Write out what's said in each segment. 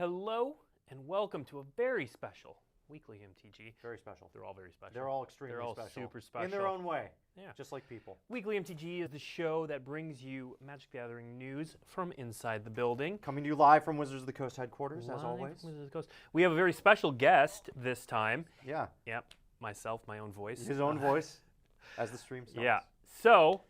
Hello and welcome to a very special weekly MTG. Very special. They're all very special. They're all extremely special. They're all super special. In their own way. Yeah. Just like people. Weekly MTG is the show that brings you Magic the Gathering news from inside the building. Coming to you live from Wizards of the Coast headquarters, as Live always. from Wizards of the Coast. We have a very special guest this time. Yeah. Yep, myself, my own voice. His own voice, as the stream starts. Yeah. So,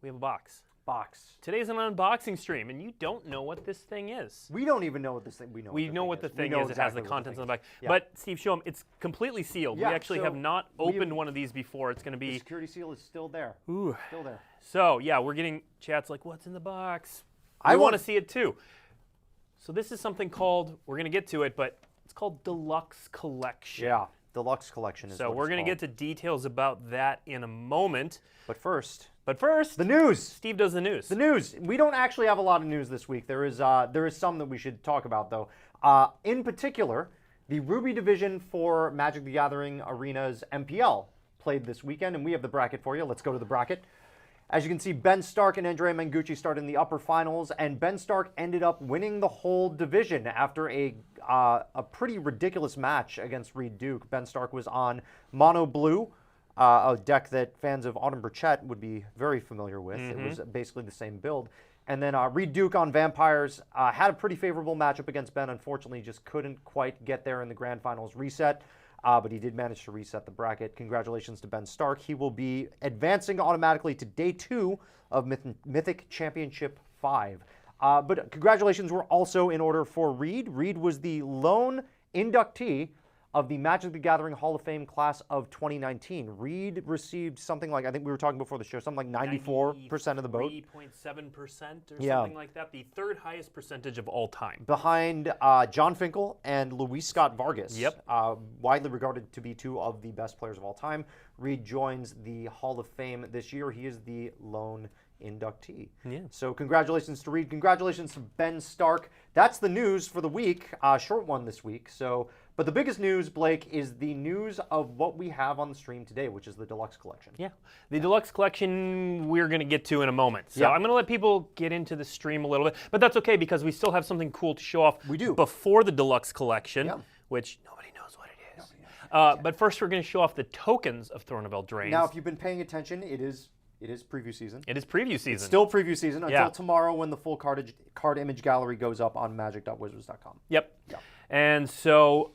we have a box. Box. Today's an unboxing stream, and you don't know what this thing is. We don't even know what this thing. We know what the thing is. It has the contents on the back. Yeah. But Steve, show them. It's completely sealed. Yeah, we actually so have not opened one of these before. It's going to The be. security seal is still there. Ooh. Still there. So yeah, we're getting chats like, "What's in the box?" I I want to want- see it too. So this is something called. We're going to get to it, but it's called Deluxe Collection. Yeah. Deluxe collection is So what we're it's going to called. get to details about that in a moment. But first, But first, the news. Steve does the news. The news. We don't actually have a lot of news this week. There is some that we should talk about, though. In particular, the Ruby division for Magic the Gathering Arena's MPL played this weekend, and we have the bracket for you. Let's go to the bracket. As you can see, Ben Stark and Andrea Mengucci started in the upper finals, and Ben Stark ended up winning the whole division after a pretty ridiculous match against Reed Duke. Ben Stark was on Mono Blue, a deck that fans of Autumn Burchett would be very familiar with. It was basically the same build. And then Reed Duke on Vampires had a pretty favorable matchup against Ben. Unfortunately, just couldn't quite get there in the Grand Finals reset. But he did manage to reset the bracket. Congratulations to Ben Stark. He will be advancing automatically to Day 2 of Mythic Championship 5. But congratulations were also in order for Reed. Reed was the lone inductee of the Magic the Gathering Hall of Fame class of 2019. Reed received something like, I think we were talking before the show, something like 94% of the vote. 3.7% or Yeah. something like that. The third highest percentage of all time. Behind John Finkel and Luis Scott Vargas. Yep. Widely regarded to be two of the best players of all time. Reed joins the Hall of Fame this year. He is the lone inductee. Yeah. So congratulations to Reed. Congratulations to Ben Stark. That's the news for the week. Short one this week. But the biggest news, Blake, is the news of what we have on the stream today, which is the Deluxe Collection. Yeah. The Deluxe Collection we're going to get to in a moment. So Yeah. I'm going to let people get into the stream a little bit. But that's okay because we still have something cool to show off We do. before the Deluxe Collection, Yeah. which nobody knows what it is. But first we're going to show off the tokens of Throne of Eldraine. Now, if you've been paying attention, it is preview season. It is preview season. It's still preview season until Yeah. tomorrow when the full card image gallery goes up on magic.wizards.com. Yep. Yeah. And so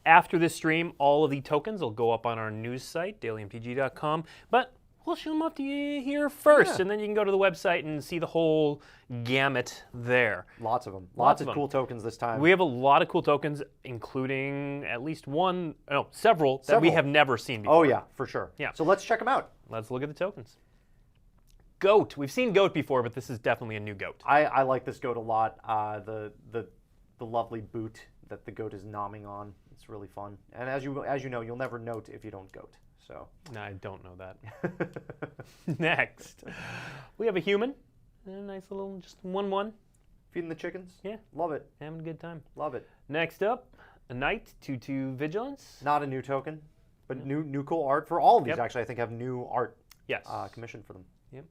after this stream, all of the tokens will go up on our news site, dailymtg.com. But we'll show them off to you here first, Yeah. and then you can go to the website and see the whole gamut there. Lots of them. Lots Lots of of them. cool tokens this time. We have a lot of cool tokens, including at least several that we Several. have never seen before. Oh, yeah, for sure. Yeah. So let's check them out. Let's look at the tokens. Goat. We've seen Goat before, but this is definitely a new Goat. I like this goat a lot. The lovely boot that the goat is nomming on. It's really fun. And as you know, you'll never note if you don't goat. So No, I don't know that. Next, we have a human. A nice little, just 1/1. feeding the chickens. Yeah. Love it. Having a good time. Love it. Next up, a knight, 2/2 vigilance. Not a new token, but new cool art for all of these. Yep. Actually, I think have new art Yes. commissioned for them. Yep.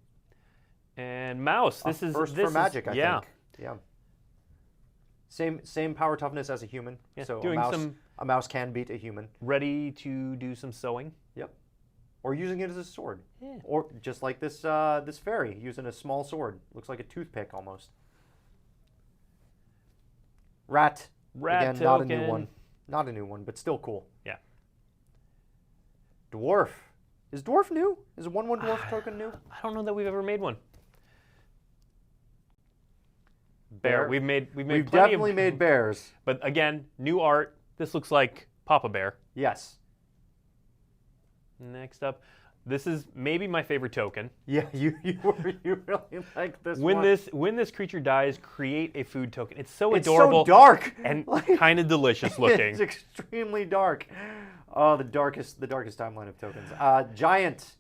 And mouse. This is first this for Magic. Is, I yeah. think. Yeah. Same power toughness as a human. Yeah, So doing a mouse can beat a human. Ready to do some sewing. Yep. Or using it as a sword. Yeah. Or just like this this fairy using a small sword. Looks like a toothpick almost. Rat. Rat Again, not a new token. one. Not a new one, but still cool. Yeah. Dwarf. Is dwarf new? Is a 1/1 dwarf token new? I don't know that we've ever made one. Bear. We've We've plenty definitely of, made bears. But again, new art. This looks like Papa Bear. Yes. Next up, this is maybe my favorite token. Yeah, you really like this When one. when this creature dies, create a food token. It's so It's adorable so dark and Like, kind of delicious looking. It's extremely dark. Oh, the darkest timeline of tokens. Giant.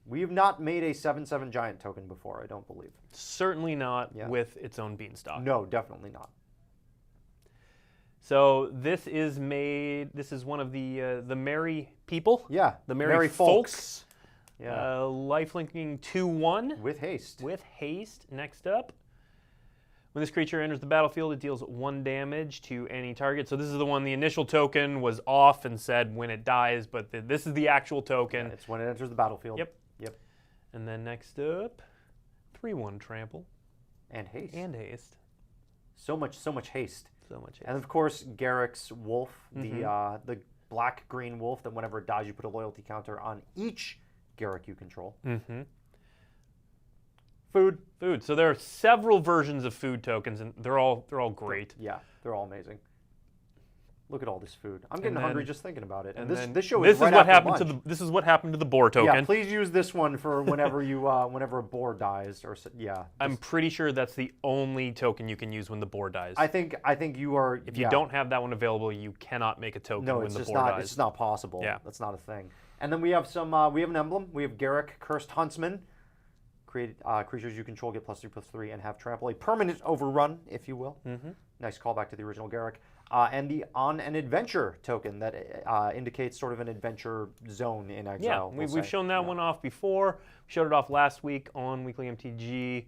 We've not made a 7/7 giant token before, I don't believe. Certainly not Yeah. with its own beanstalk. No, definitely not. So this is made. This is one of the merry people. Yeah, The merry folks. Lifelinking 2/1 With haste. with haste. Next up, When this creature enters the battlefield, it deals 1 damage to any target. So this is the one, the initial token was off and said when it dies, but this is the actual token. Yeah, it's when it enters the battlefield. Yep. Yep. And then next up, 3/1 trample. And haste. And haste. So much haste. So much haste. And of course, Garrick's wolf, the black-green wolf that whenever it dies, you put a loyalty counter on each Garrick you control. Mm-hmm. Food. So there are several versions of food tokens, and they're all great. Yeah, they're all amazing. Look at all this food. I'm getting hungry just thinking about it. And this This show is is right what after happened lunch. to this is what happened to the boar token. Yeah, please use this one for whenever you whenever a boar dies or yeah. I'm pretty sure that's the only token you can use when the boar dies. I think you are. If you don't have that one available, you cannot make a token when the boar dies. It's just not possible. Yeah. That's not a thing. And then we have we have an emblem. We have Garrick, Cursed Huntsman. Create creatures you control get +3/+3 and have trample, a permanent overrun, if you will. Mm-hmm. Nice callback to the original Garrick. And the On an Adventure token that indicates sort of an adventure zone in exile. Yeah, we've shown that one off before. We showed it off last week on Weekly MTG,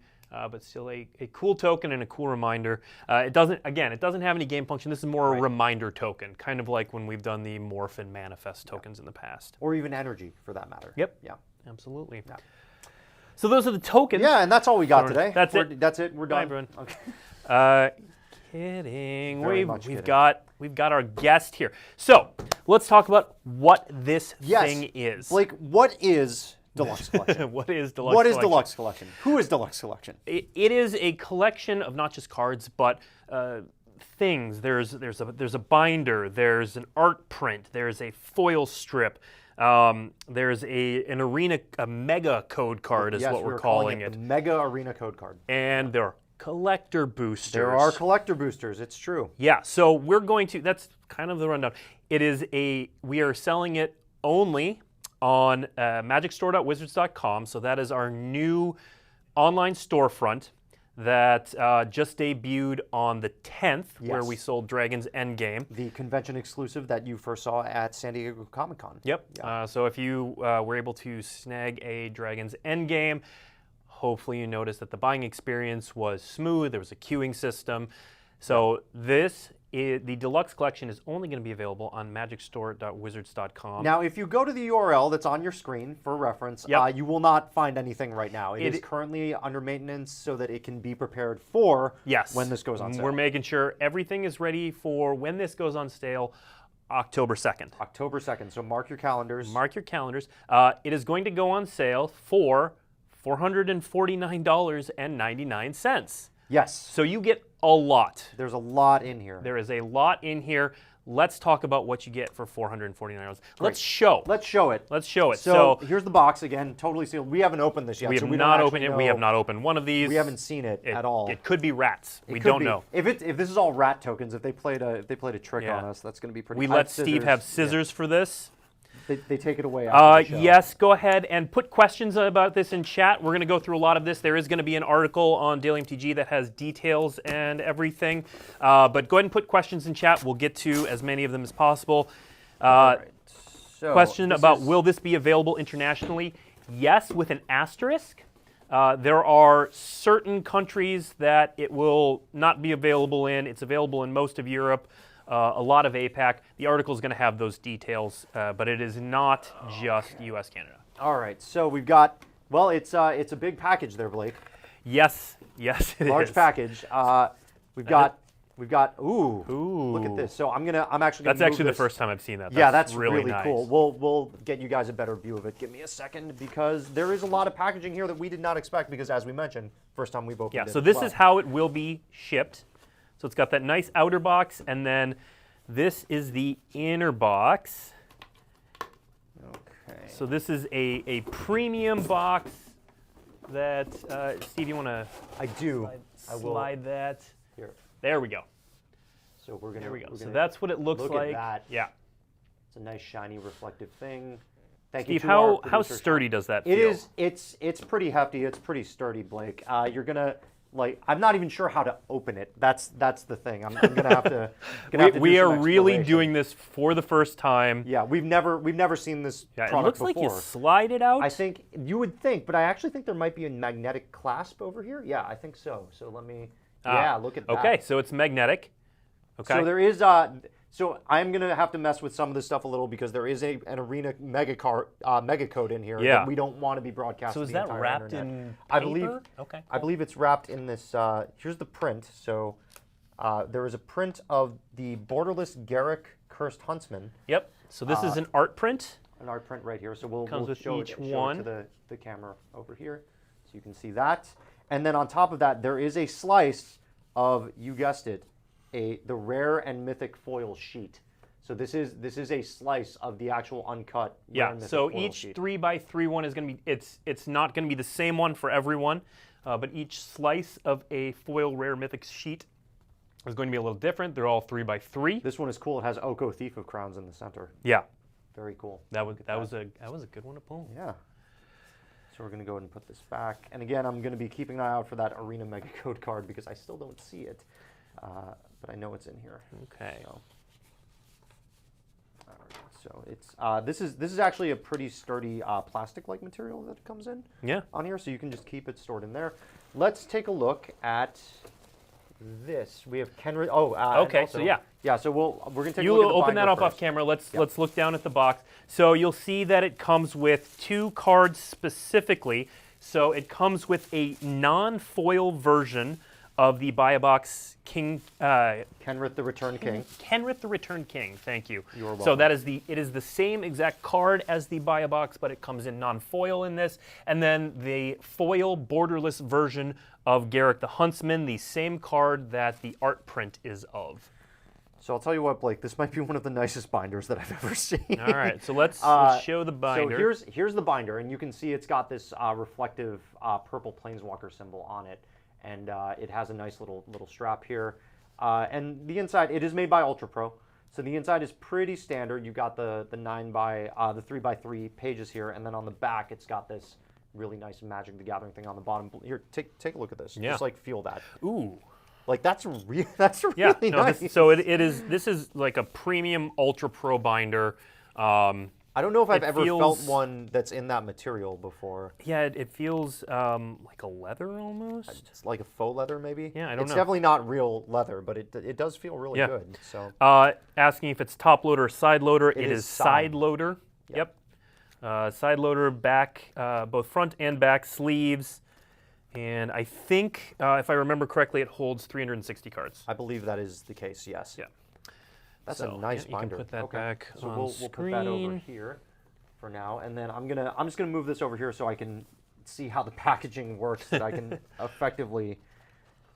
but still a cool token and a cool reminder. It doesn't have any game function. This is more a reminder token, kind of like when we've done the Morph and Manifest tokens in the past. Or even energy, for that matter. Yep. Yeah. Absolutely. Yeah. So those are the tokens. Yeah, and that's all we got today. That's it. That's it. We're done. Bye, everyone. Okay. Kidding. Very We've much kidding. got our guest here. So let's talk about what this thing is. Blake, what is Deluxe Collection? What is Deluxe What is Collection? Deluxe Collection? Who is Deluxe Collection? It is a collection of not just cards, but things. There's a binder. There's an art print. There's a foil strip. There's an arena, a mega code card is what we're calling it. The Mega Arena Code Card. And there are collector boosters. There are collector boosters. It's true. Yeah, so we're going to, that's kind of the rundown. We are selling it only on magicstore.wizards.com. So that is our new online storefront that just debuted on the 10th, where we sold Dragon's Endgame. The convention exclusive that you first saw at San Diego Comic-Con. Yep. Yeah. So if you were able to snag a Dragon's Endgame, hopefully you noticed that the buying experience was smooth. There was a queuing system. So the Deluxe Collection is only going to be available on magicstore.wizards.com. Now, if you go to the URL that's on your screen for reference, you will not find anything right now. It is currently under maintenance so that it can be prepared for when this goes on sale. We're making sure everything is ready for when this goes on sale, October 2nd. October 2nd, so mark your calendars. Mark your calendars. It is going to go on sale for $449.99. Yes. So you get a lot. There's a lot in here. There is a lot in here. Let's talk about what you get for $449. Let's show it. Let's show it. So here's the box again, totally sealed. We haven't opened this yet. We have not opened it. We have not opened one of these. We haven't seen it at all. It could be rats. We don't know. If this is all rat tokens, if they played a trick on us, that's going to be pretty. We let Steve have scissors for this. They take it away after the show. Yes, go ahead and put questions about this in chat. We're going to go through a lot of this. There is going to be an article on Daily MTG that has details and everything. But go ahead and put questions in chat. We'll get to as many of them as possible. Question about will this be available internationally? Yes, with an asterisk. There are certain countries that it will not be available in. It's available in most of Europe. A lot of APAC. The article is going to have those details, but it is not just U.S., Canada. All right, so we've got, well, it's a big package there, Blake. Yes, it is. Large package. We've got, ooh, look at this. So I'm actually going to That's actually the first time I've seen that. That's really nice. Cool. We'll get you guys a better view of it. Give me a second, because there is a lot of packaging here that we did not expect, because as we mentioned, first time we've opened it. Yeah, so this is how it will be shipped. So it's got that nice outer box, and then this is the inner box. Okay. So this is a premium box that, Steve, you want to I do. slide that? Here. There we go. So we're going to. There we go. So that's what it looks look like. At that. Yeah. It's a nice, shiny, reflective thing. Thank Steve, you to our how producer, sturdy Sean. does that It feel? is. It's pretty hefty. It's pretty sturdy, Blake. You're gonna. I'm not even sure how to open it. That's the thing. I'm gonna have to. We are really doing this for the first time. Yeah, we've never seen this product it looks before. like you slide it out. I think you would think, but I actually think there might be a magnetic clasp over here. Yeah, I think so. So let me. Yeah, look at that. Okay, so it's magnetic. Okay. So there is so I'm gonna have to mess with some of this stuff a little because there is an Arena mega code in here that we don't want to be broadcasting. So is the that entire wrapped internet. in paper? I believe. Okay. I believe it's wrapped in this. Here's the print. So there is a print of the borderless Garrick Cursed Huntsman. Yep. So this is an art print. An art print right here. So we'll with show each it one. to the camera over here, so you can see that. And then on top of that, there is a slice of, you guessed it, the rare and mythic foil sheet. So this is a slice of the actual uncut. Rare and mythic so foil each sheet. 3x3 one is going to be, it's not going to be the same one for everyone, but each slice of a foil rare mythic sheet is going to be a little different. They're all 3x3. This one is cool. It has Oko Thief of Crowns in the center. Yeah. Very cool. That was a good one to pull. Yeah. So we're going to go ahead and put this back. And again, I'm going to be keeping an eye out for that Arena Mega Code card because I still don't see it. But I know it's in here. Okay. So, all right. So it's this is actually a pretty sturdy plastic-like material that comes in. Yeah. On here, so you can just keep it stored in there. Let's take a look at this. We have Kenrith. Oh, okay. also, So yeah. Yeah. So we're gonna take You a look at the open that binder up off first. camera. Let's look down at the box. So you'll see that it comes with 2 cards specifically. So it comes with a non-foil version of the Buy a Box King. Kenrith the Return King. Kenrith the Return King. Thank you. You're welcome. So it is the same exact card as the Buy a Box, but it comes in non-foil in this, and then the foil borderless version of Garrick the Huntsman, the same card that the art print is of. So I'll tell you what, Blake, this might be one of the nicest binders that I've ever seen. All right, so let's show the binder. So here's the binder, and you can see it's got this reflective purple Planeswalker symbol on it, and it has a nice little strap here. And the inside, it is made by Ultra Pro, so the inside is pretty standard. You got the 3x3 pages here, and then on the back, it's got this really nice Magic the Gathering thing on the bottom. Here, take a look at this. Yeah. Just like feel that. Ooh. Like that's really nice. This is like a premium Ultra Pro binder. I don't know if I've ever felt feels- one that's in that material before. Yeah, it feels like a leather almost. It's like a faux leather, maybe. Yeah, I don't It's know. definitely not real leather, but it does feel really Yeah. good. So Asking if it's top loader or side loader. It is is side loader. Yep. Side loader, back, both front and back sleeves. And I think, if I remember correctly, it holds 360 cards. I believe that is the case. Yes. Yeah. That's So, a nice yeah, you can binder. put that okay. back So on we'll put that over screen. here for now, and then I'm just gonna move this over here so I can see how the packaging works, that I can effectively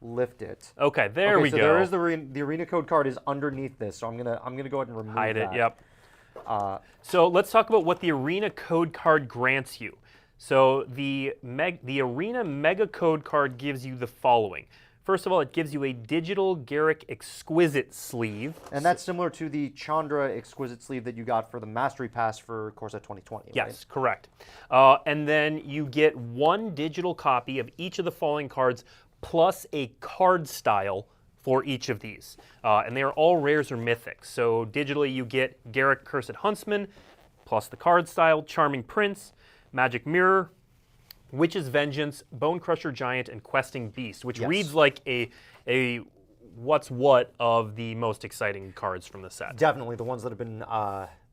lift it. Okay, there we so go. there is the arena code card is underneath this, so I'm gonna go ahead and remove Hide it, that. yep. So let's talk about what the Arena Code card grants you. So the Arena Mega Code card gives you the following. First of all, it gives you a digital Garrick Exquisite sleeve. And that's similar to the Chandra Exquisite sleeve that you got for the Mastery Pass for Corsa 2020, Yes, right? correct. And then you get 1 digital copy of each of the following cards plus a card style for each of these. And they are all rares or mythics. So digitally you get Garrick Cursed Huntsman plus the card style, Charming Prince, Magic Mirror, Witch's Vengeance, Bone Crusher Giant, and Questing Beast, which reads like a what's what of the most exciting cards from the set. Definitely the ones that have been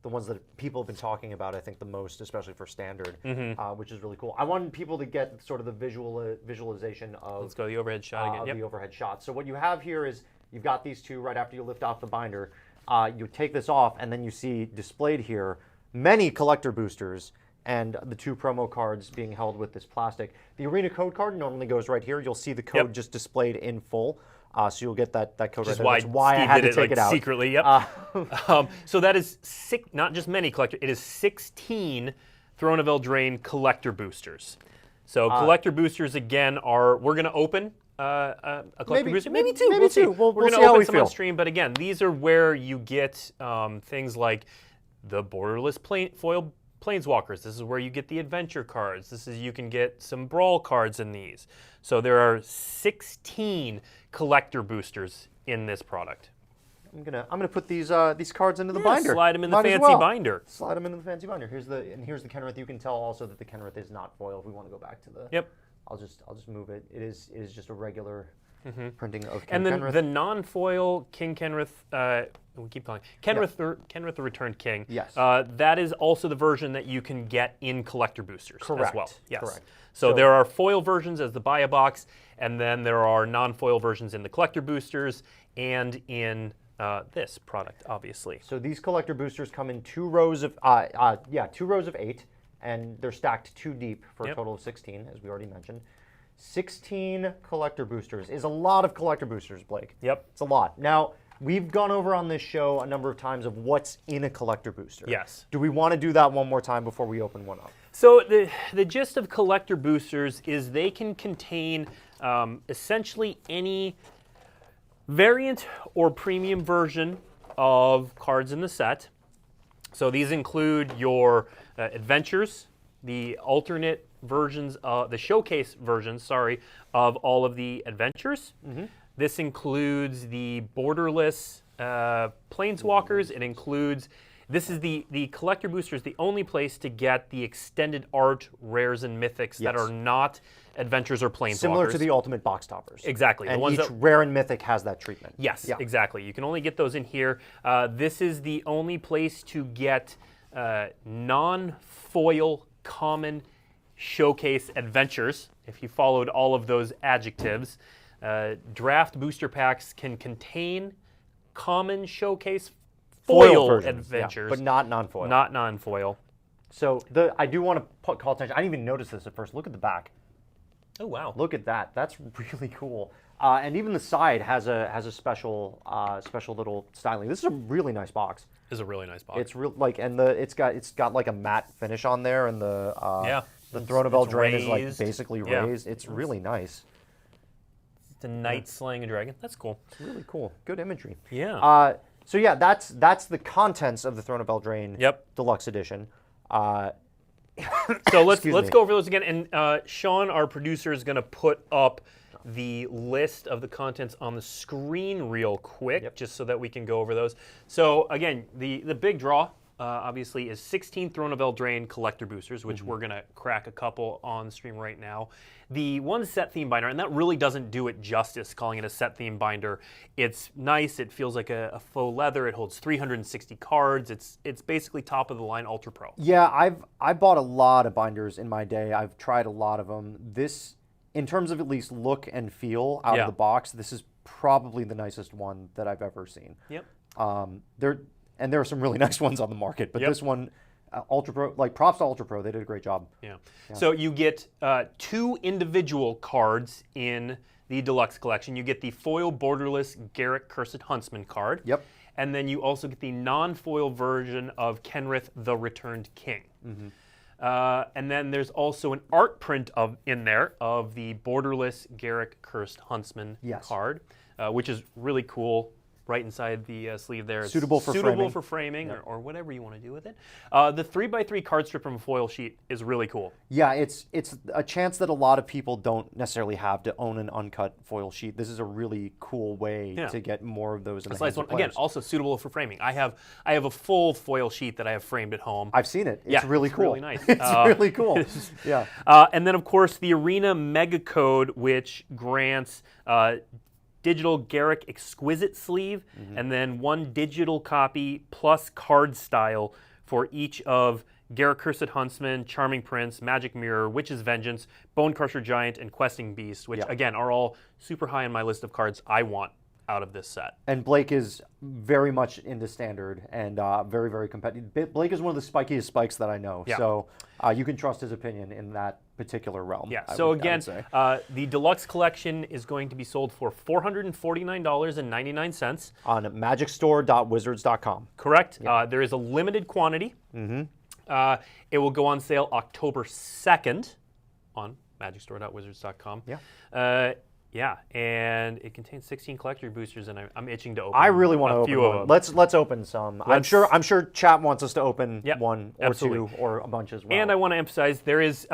the ones that people have been talking about, I think, the most, especially for standard, which is really cool. I wanted people to get sort of the visualization of Let's go to the overhead shot again. of Yep. the overhead shot. So what you have here is you've got these two right after you lift off the binder. You take this off, and then you see displayed here many collector boosters and the 2 promo cards being held with this plastic. The Arena Code card normally goes right here. You'll see the code just displayed in full. So you'll get that code right there. That's why I had to take it out. Secretly, yep. So that is not just many collector, it is 16 Throne of Eldraine collector boosters. So collector boosters, again, we're going to open a collector booster. Maybe 2. Maybe we'll see. 2. We're going see to how open we some feel. on stream, but again, these are where you get things like the borderless foil Planeswalkers. This is where you get the adventure cards. You can get some brawl cards in these. So there are 16 collector boosters in this product. I'm gonna put these cards into the binder. Slide them in the Might as fancy well. binder. Slide them into the fancy binder. Here's the Kenrith. You can tell also that the Kenrith is not foil. If we want to go back to the, Yep. I'll just move it. It is just a regular printing of King And then Kenrith. the non-foil King Kenrith, we keep calling Kenrith, Kenrith the Returned King. Yes. That is also the version that you can get in collector boosters as Correct. well. Yes. Correct. So there are foil versions as the buy a box, and then there are non-foil versions in the collector boosters and in this product, obviously. So these collector boosters come in 2 rows of 2 rows of 8, and they're stacked 2 deep for a total of 16, as we already mentioned. 16 collector boosters is a lot of collector boosters, Blake. Yep. It's a lot. Now, we've gone over on this show a number of times of what's in a collector booster. Yes. Do we want to do that one more time before we open one up? So the gist of collector boosters is they can contain essentially any variant or premium version of cards in the set. So these include your adventures, the alternate versions, the showcase versions, sorry, of all of the adventures. This includes the borderless planeswalkers. It includes, this is the collector booster is the only place to get the extended art rares and mythics that are not adventures or planeswalkers. Similar to the ultimate box toppers. Exactly. And the ones each rare and mythic has that treatment. Yes, exactly. You can only get those in here. This is the only place to get non-foil common showcase adventures. If you followed all of those adjectives, draft booster packs can contain common showcase foil versions, adventures, but not non-foil. not non-foil. So I do want to call attention. I didn't even notice this at first. Look at the back. Oh wow! Look at that. That's really cool. And even the side has a special little styling. This is a really nice box. This is a really nice box. It's real and it's got like a matte finish on there, and the Throne of Eldraine is like basically raised. It's really nice. It's a knight slaying a dragon. That's cool. It's really cool. Good imagery. Yeah. So yeah, that's the contents of the Throne of Eldraine Deluxe Edition. So let's go over those again. And Sean, our producer, is going to put up the list of the contents on the screen real quick, just so that we can go over those. So again, the big draw, obviously, is 16 Throne of Eldraine collector boosters, which we're going to crack a couple on stream right now. The one set theme binder, and that really doesn't do it justice calling it a set theme binder. It's nice. It feels like a faux leather. It holds 360 cards. It's basically top of the line Ultra Pro. Yeah, I bought a lot of binders in my day. I've tried a lot of them. This, in terms of at least look and feel out of the box, this is probably the nicest one that I've ever seen. Yep. There are some really nice ones on the market, but this one, Ultra Pro, like props to Ultra Pro, they did a great job. Yeah. So you get 2 individual cards in the Deluxe Collection. You get the foil borderless Garrett Cursed Huntsman card. Yep. And then you also get the non-foil version of Kenrith the Returned King. And then there's also an art print in there of the borderless Garrett Cursed Huntsman card, which is really cool. Right inside the sleeve there. It's suitable for framing or whatever you want to do with it. The 3x3 card strip from a foil sheet is really cool. Yeah, it's a chance that a lot of people don't necessarily have to own an uncut foil sheet. This is a really cool way to get more of those in the hands of players. Again, also suitable for framing. I have a full foil sheet that I have framed at home. I've seen it. It's really cool. Really nice. It's really cool. Yeah. And then, of course, the Arena Mega Code, which grants digital Garrick Exquisite sleeve, and then 1 digital copy plus card style for each of Garrett Cursed Huntsman, Charming Prince, Magic Mirror, Witch's Vengeance, Bone Crusher Giant, and Questing Beast, which again are all super high on my list of cards I want out of this set. And Blake is very much into standard and very, very competitive. Blake is one of the spikiest spikes that I know, so you can trust his opinion in that particular realm. Yeah, so again, the Deluxe Collection is going to be sold for $449.99. On magicstore.wizards.com. Correct. There is a limited quantity. It will go on sale October 2nd on magicstore.wizards.com. Yeah, and it contains 16 collector boosters, and I'm itching to open. I really want to open one. Let's open some. I'm sure chat wants us to open one or two or a bunch as well. And I want to emphasize there is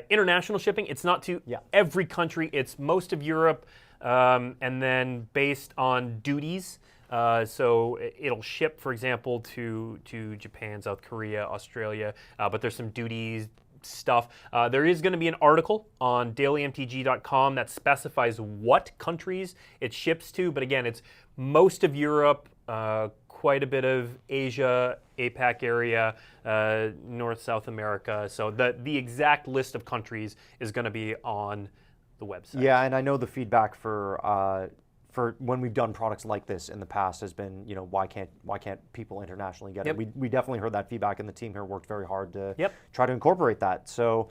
international shipping. It's not to every country. It's most of Europe, and then based on duties. So it'll ship, for example, to Japan, South Korea, Australia, but there's some duties stuff. There is going to be an article on dailymtg.com that specifies what countries it ships to, but again, it's most of Europe, quite a bit of Asia, APAC area, North, South America. So the exact list of countries is going to be on the website. Yeah, and I know the feedback for when we've done products like this in the past has been, why can't people internationally get it? We definitely heard that feedback, and the team here worked very hard to try to incorporate that. So,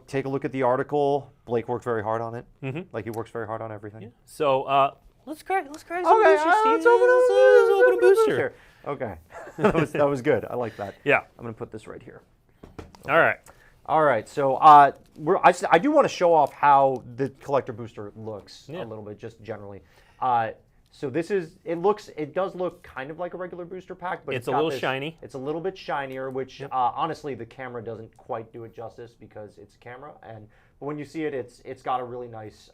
take a look at the article. Blake worked very hard on it. Like he works very hard on everything. Yeah. So let's crack some Okay, boosters. let's open a booster. Okay, that was good. I like that. Yeah. I'm gonna put this right here. All right. All right, so I do want to show off how the collector booster looks a little bit, just generally. So it does look kind of like a regular booster pack, but it's a little shiny. It's a little bit shinier, which honestly the camera doesn't quite do it justice because it's a camera. But when you see it, it's got a really nice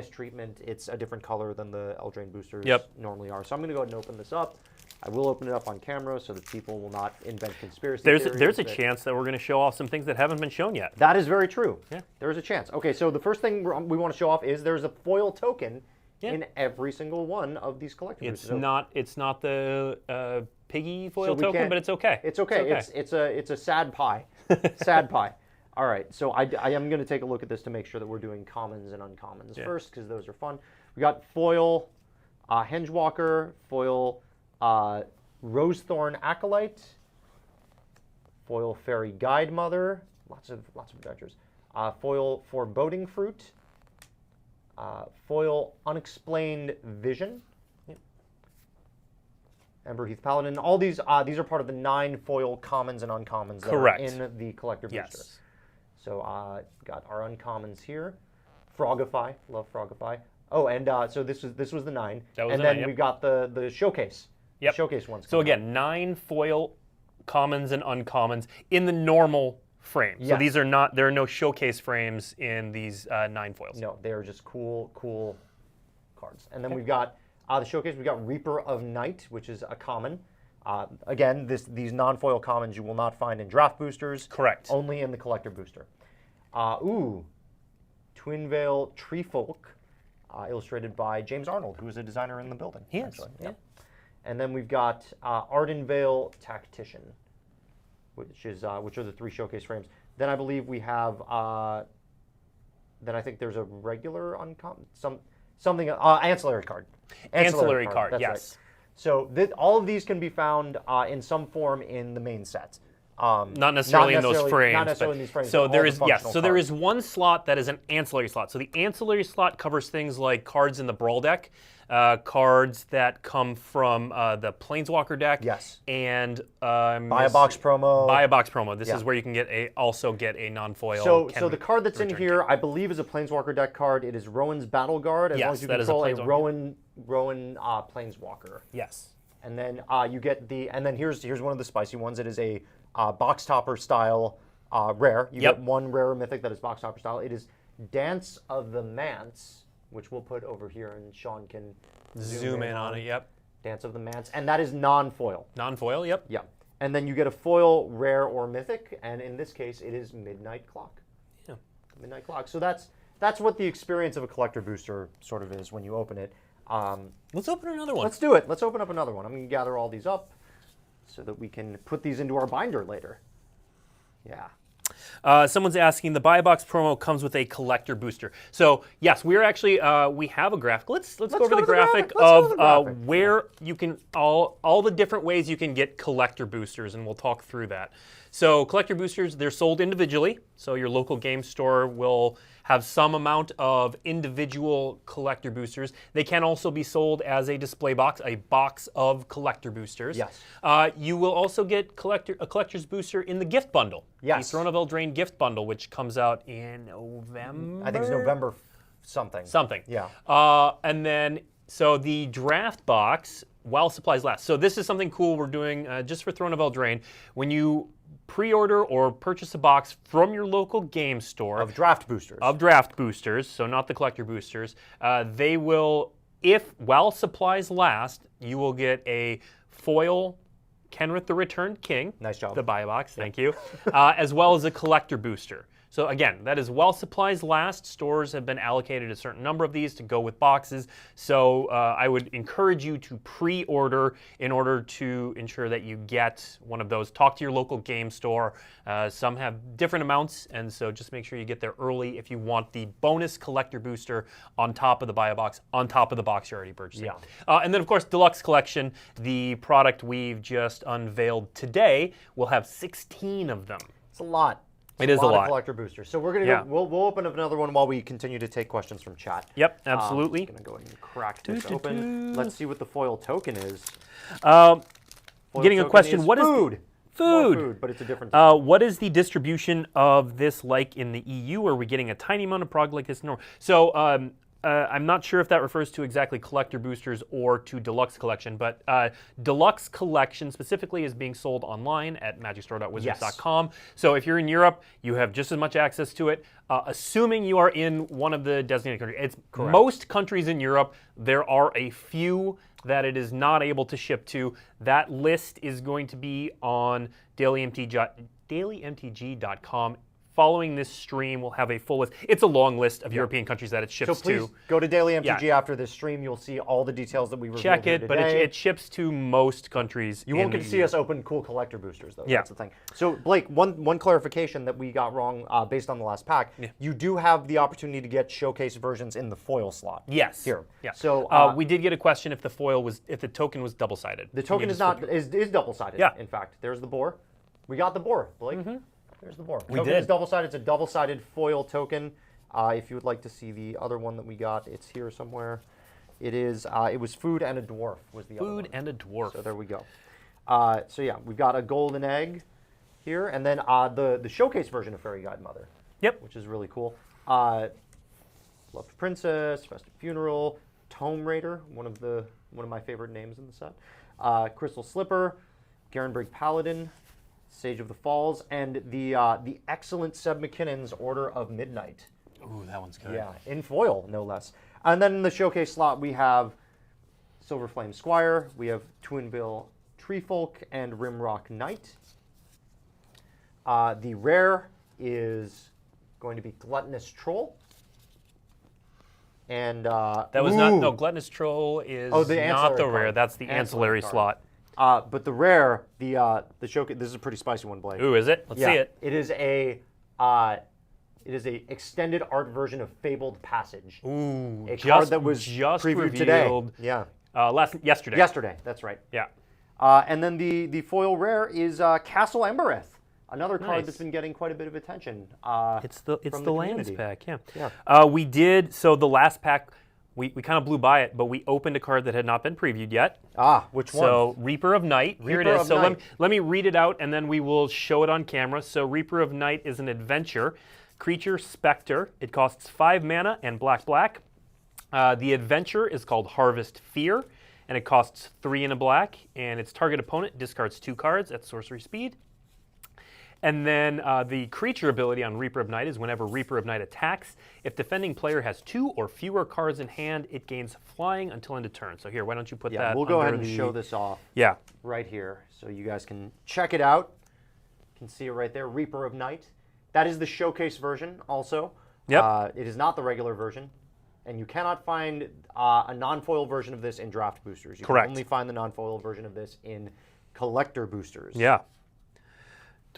treatment. It's a different color than the Eldraine boosters normally are. So I'm going to go ahead and open this up. I will open it up on camera so that people will not invent conspiracy theories. There's a chance that we're going to show off some things that haven't been shown yet. That is very true. Yeah. There is a chance. Okay, so the first thing we want to show off is there's a foil token in every single one of these collector boosters. It's not the piggy foil token, but it's okay. It's okay. It's a sad pie. Sad pie. All right, so I am going to take a look at this to make sure that we're doing commons and uncommons first, because those are fun. We got foil Hengewalker, foil Rosethorn Acolyte, foil Fairy Guide Mother, lots of adventures, foil Foreboding Fruit, foil Unexplained Vision, Emberheath Paladin. All these are part of the 9 foil commons and uncommons that are in the collector booster. So got our uncommons here. Frogify, love Frogify. Oh, and so this was the 9. And then we've got the showcase. Yep. Showcase ones. So again, 9 foil commons and uncommons in the normal frame. Yes. So there are no showcase frames in these 9 foils. No, they are just cool cards. And then we've got the showcase. We've got Reaper of Night, which is a common. Again, these non-foil commons you will not find in draft boosters. Correct. Only in the collector booster. Twinvale Treefolk, illustrated by James Arnold, who is a designer in the building. He is. Yeah. And then we've got Ardenvale Tactician, which are the 3 showcase frames. Then I believe we have. Then I think there's a regular something ancillary card. Ancillary card. That's yes. Right. So all of these can be found in some form in the main set. Not necessarily in those frames. Not necessarily in these frames. So there is there is one slot that is an ancillary slot. So the ancillary slot covers things like cards in the Brawl deck, cards that come from the Planeswalker deck. Yes. And buy a box promo. Buy a box promo. This is where you can also get a non-foil. So the card that's in here, I believe, is a Planeswalker deck card. It is Rowan's Battle Guard. As long as you control a Rowan Planeswalker. Yes. And then you get and then here's one of the spicy ones. It is a box topper style rare. You get one rare mythic that is box topper style. It is Dance of the Manse, which we'll put over here, and Sean can zoom in on it. Yep. Dance of the Manse, and that is non-foil. Non-foil. Yep. Yeah. And then you get a foil rare or mythic, and in this case, it is Midnight Clock. Yeah. Midnight Clock. So that's what the experience of a collector booster sort of is when you open it. Let's open another one. Let's do it. Let's open up another one. I'm going to gather all these up so that we can put these into our binder later. Yeah. Someone's asking, the buy box promo comes with a collector booster. So yes, we're actually we have a graphic. Let's go over the graphic of where you can all the different ways you can get collector boosters, and we'll talk through that. So collector boosters, they're sold individually. So your local game store will have some amount of individual collector boosters. They can also be sold as a display box, a box of collector boosters. Yes. You will also get a collector's booster in the gift bundle. Yes. The Throne of Eldraine gift bundle, which comes out in November. I think it's November something. Something. Yeah. And then, so the draft box, while supplies last. So this is something cool we're doing just for Throne of Eldraine. When you pre-order or purchase a box from your local game store of draft boosters, so not the collector boosters, they will, while supplies last, you will get a foil Kenrith the Returned King. Nice job. The buy box, thank you. As well as a collector booster. So again, that is while supplies last. Stores have been allocated a certain number of these to go with boxes. So I would encourage you to pre-order in order to ensure that you get one of those. Talk to your local game store. Some have different amounts, and so just make sure you get there early if you want the bonus collector booster on top of the buy a box, on top of the box you're already purchasing. Yeah. And then of course, Deluxe Collection, the product we've just unveiled today, will have 16 of them. It's a lot. It is a lot of collector boosters. So we're gonna we'll open up another one while we continue to take questions from chat. Yep, absolutely. I'm gonna go ahead and crack this open. Let's see what the foil token is. Getting a question. What is food? Food, but it's a different. What is the distribution of this like in the EU? Are we getting a tiny amount of prog like this? No. So I'm not sure if that refers to exactly collector boosters or to Deluxe Collection, but Deluxe Collection specifically is being sold online at magicstore.wizards.com. So if you're in Europe, you have just as much access to it, assuming you are in one of the designated countries. It's most countries in Europe. There are a few that it is not able to ship to. That list is going to be on dailymtg.com. Following this stream, we'll have a full list. It's a long list of European countries that it ships to. So please go to Daily MTG after this stream. You'll see all the details that we revealed Check it, today. but it ships to most countries. You won't get to see us open cool collector boosters, though. Yeah. That's the thing. So, Blake, one clarification that we got wrong based on the last pack. Yeah. You do have the opportunity to get showcase versions in the foil slot. Yes. Here. Yeah. So we did get a question if the token was double-sided. The token is double-sided. Yeah. In fact, there's the boar. We got the boar, Blake. There's the boar. We token did. Is double-sided. It's a double-sided foil token. If you would like to see the other one that we got, it's here somewhere. It is. It was food and a dwarf was the other one. Food and a dwarf. So there we go. So yeah, we've got a golden egg here, and then the showcase version of Fairy Godmother. Yep. Which is really cool. Loved Princess, Festive Funeral, Tome Raider, one of my favorite names in the set. Crystal Slipper, Garenbrig Paladin, Sage of the Falls, and the excellent Seb McKinnon's Order of Midnight. Ooh, that one's good. Yeah, in foil, no less. And then in the showcase slot, we have Silver Flame Squire, we have Twinbill Treefolk, and Rimrock Knight. The rare is going to be Gluttonous Troll. And that was not Gluttonous Troll is not the rare. Card. That's the ancillary slot. But the rare, the showcase. This is a pretty spicy one, Blake. Ooh, is it? Let's see it. It is a extended art version of Fabled Passage. Ooh, a card that was just previewed revealed today. Yeah. Yesterday. Yesterday, that's right. Yeah. And then the foil rare is Castle Embereth, another card Nice. that's been getting quite a bit of attention. It's the lands community. pack. Yeah. Yeah. We did. So the last pack. We kind of blew by it, but we opened a card that had not been previewed yet. Which one? So Reaper of Night, here it Reaper is. of So Night. let me read it out, and then we will show it on camera. So Reaper of Night is an adventure. Creature Spectre. It costs 5 mana and black. The adventure is called Harvest Fear, and it costs 3 and a black, and its target opponent discards 2 cards at sorcery speed. And then the creature ability on Reaper of Night is whenever Reaper of Night attacks, if defending player has 2 or fewer cards in hand, it gains flying until end of turn. So here, why don't you put that we'll go ahead under and show this off Yeah. right here so you guys can check it out. You can see it right there, Reaper of Night. That is the showcase version also. Yep. It is not the regular version. And you cannot find a non-foil version of this in draft boosters. You Correct. can only find the non-foil version of this in collector boosters. Yeah.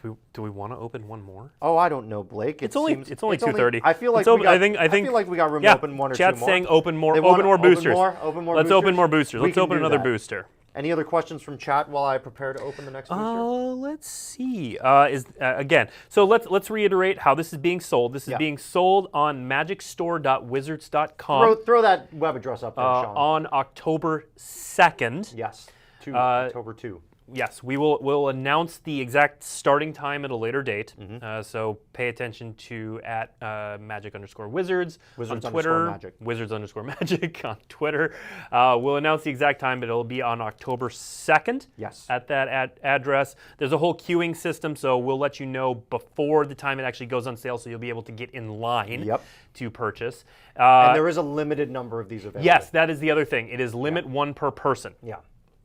Do we want to open one more? Oh, I don't know, Blake. It's only 2:30. I feel like I think we got room to open one or two more. Chat's saying open more They want boosters. Open more Let's boosters? open more boosters. We Let's can open do another that. booster. Any other questions from chat while I prepare to open the next booster? Let's see. Again, so let's reiterate how this is being sold. This is being sold on magicstore.wizards.com. Throw that web address up there, Sean. On October 2nd. Yes, October 2. Yes, we'll announce the exact starting time at a later date. So pay attention to at magic_wizards on Twitter. Wizards_magic on Twitter. We'll announce the exact time, but it'll be on October 2nd. Yes. At that address. There's a whole queuing system, so we'll let you know before the time it actually goes on sale, so you'll be able to get in line to purchase. And there is a limited number of these available. Yes, that is the other thing. It is limit 1 per person. Yeah.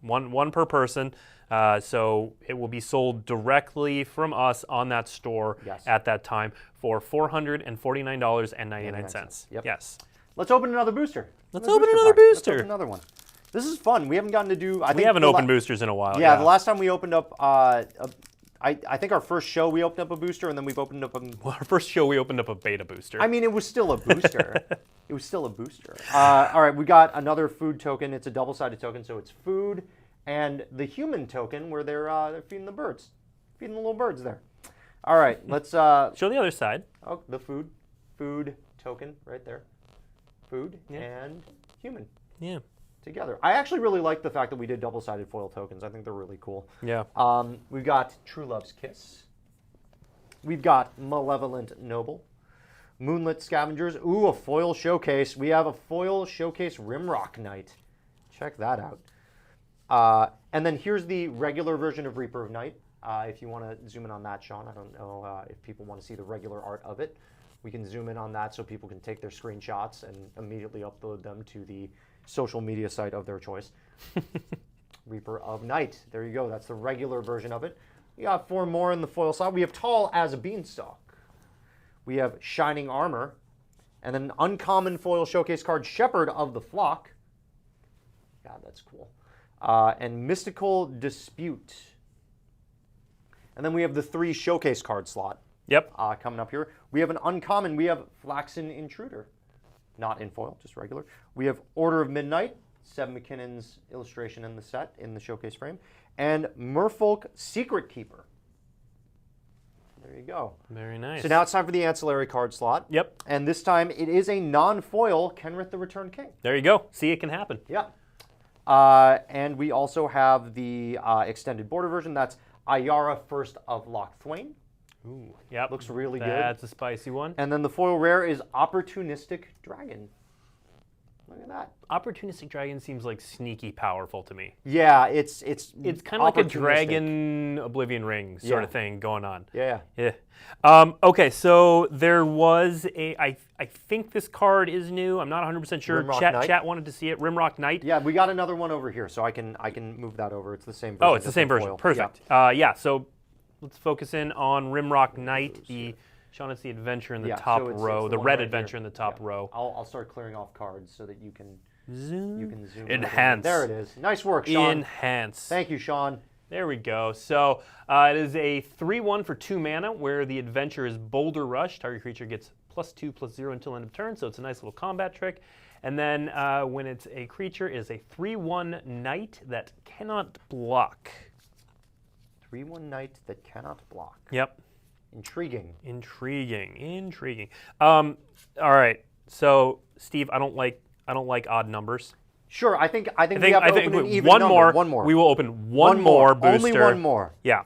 one per person. So it will be sold directly from us on that store at that time for $449.99. Yep. Yes. Let's open another booster. Let's open another booster. Let's open another one. This is fun. We haven't gotten to do. We haven't opened boosters in a while. Yeah, the last time we opened up, I think our first show we opened up a booster, and then we've opened up Well, our first show we opened up a beta booster. I mean, it was still a booster. It was still a booster. All right, we got another food token. It's a double-sided token, so it's food and the human token where they're feeding the birds, feeding the little birds there. All right, let's show the other side. Oh, the food token right there. Food and human. Yeah. Together. I actually really like the fact that we did double-sided foil tokens. I think they're really cool. Yeah. We've got True Love's Kiss. We've got Malevolent Noble. Moonlit Scavengers. Ooh, a foil showcase. We have a foil showcase Rimrock Knight. Check that out. And then here's the regular version of Reaper of Night. If you want to zoom in on that, Sean. I don't know if people want to see the regular art of it. We can zoom in on that so people can take their screenshots and immediately upload them to the social media site of their choice. Reaper of Night. There you go. That's the regular version of it. We got 4 more in the foil slot. We have Tall as a Beanstalk. We have Shining Armor. And then an uncommon foil showcase card, Shepherd of the Flock. God, that's cool. And Mystical Dispute. And then we have the 3 showcase card slot. Yep. Coming up here. We have an uncommon. We have Flaxen Intruder. Not in foil, just regular. We have Order of Midnight, Seb McKinnon's illustration in the set, in the showcase frame. And Merfolk Secret Keeper. There you go. Very nice. So now it's time for the ancillary card slot. Yep. And this time it is a non-foil Kenrith the Returned King. There you go. See, it can happen. Yeah. And we also have the extended border version. That's Ayara First of Loch Thwain. Ooh, yep. Looks really good. That's a spicy one. And then the foil rare is Opportunistic Dragon. Look at that. Opportunistic Dragon seems like sneaky powerful to me. Yeah, it's kind of like a Dragon Oblivion Ring sort of thing going on. Yeah. Yeah. Okay, so there was I think this card is new. I'm not 100% sure. Chat wanted to see it. Rimrock Knight. Yeah, we got another one over here, so I can move that over. It's the same version. Oh, it's the same version. Foil. Perfect. Yeah. So let's focus in on Rimrock Knight. Sean, it's the adventure in the top row, the red adventure in the top row. I'll start clearing off cards so that you can zoom. Enhance. There it is. Nice work, Sean. Enhance. Thank you, Sean. There we go. So it is a 3/1 for 2 mana where the adventure is Boulder Rush. Target creature gets +2/+0 until end of turn, so it's a nice little combat trick. And then when it's a creature, it is a 3/1 Knight that cannot block. 3/1 Knight that cannot block. Yep. Intriguing. All right. So, Steve, I don't like odd numbers. Sure, I think we have to open an even number. One more. We will open one more booster. Only one more. Yeah.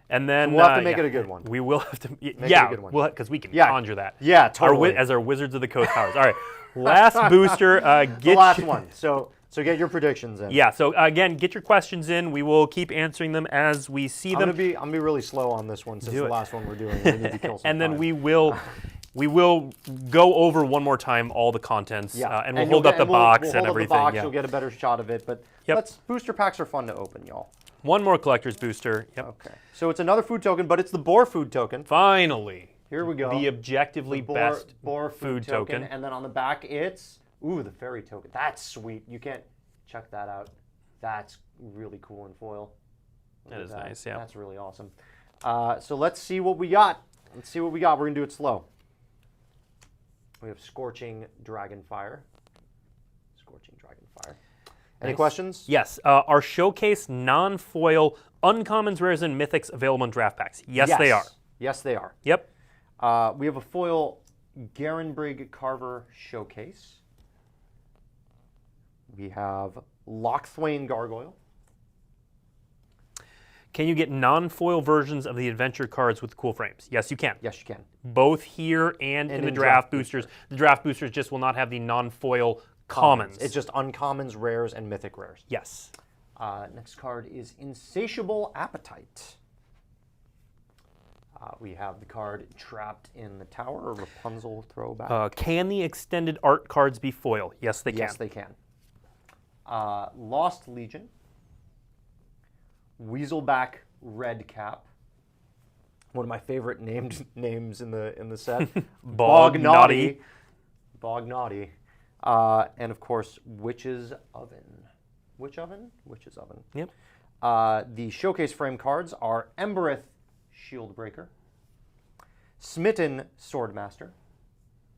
And then we'll have to make it a good one. We will have to. Make it a good one. Because we can conjure that. Yeah, totally. As our Wizards of the Coast powers. All right. Last booster. The last one. So get your predictions in. Yeah. So again, get your questions in. We will keep answering them as we see them. I'm gonna be really slow on this one since the last one we're doing. We need to kill some and then time. we will go over one more time all the contents. And we'll hold up the box and everything. We'll hold up the box. You'll get a better shot of it. But booster packs are fun to open, y'all. One more collector's booster. Yep. Okay. So it's another food token, but it's the Boar food token. Finally. Here we go. The objectively best Boar food token. And then on the back, it's the fairy token. That's sweet. You can't check that out. That's really cool in foil. That is nice. Yeah. That's really awesome. So let's see what we got. We're gonna do it slow. We have Scorching Dragonfire. Any questions? Yes. Are showcase non-foil uncommons, rares, and mythics available in draft packs? Yes, they are. Yes, they are. Yep. We have a foil Garenbrig Carver showcase. We have Loch Thwain Gargoyle. Can you get non-foil versions of the adventure cards with cool frames? Yes, you can. Yes, you can. Both here and in the draft boosters. The draft boosters just will not have the non-foil commons. It's just uncommons, rares, and mythic rares. Yes. Next card is Insatiable Appetite. We have the card Trapped in the Tower, a Rapunzel throwback. Can the extended art cards be foil? Yes, they can. Yes, they can. Lost Legion. Weaselback Redcap. One of my favorite named names in the set. Bognaughty. Bognaughty. And of course, Witch's Oven. Witch Oven? Witch's Oven. Yep. The showcase frame cards are Embereth Shieldbreaker, Smitten Swordmaster,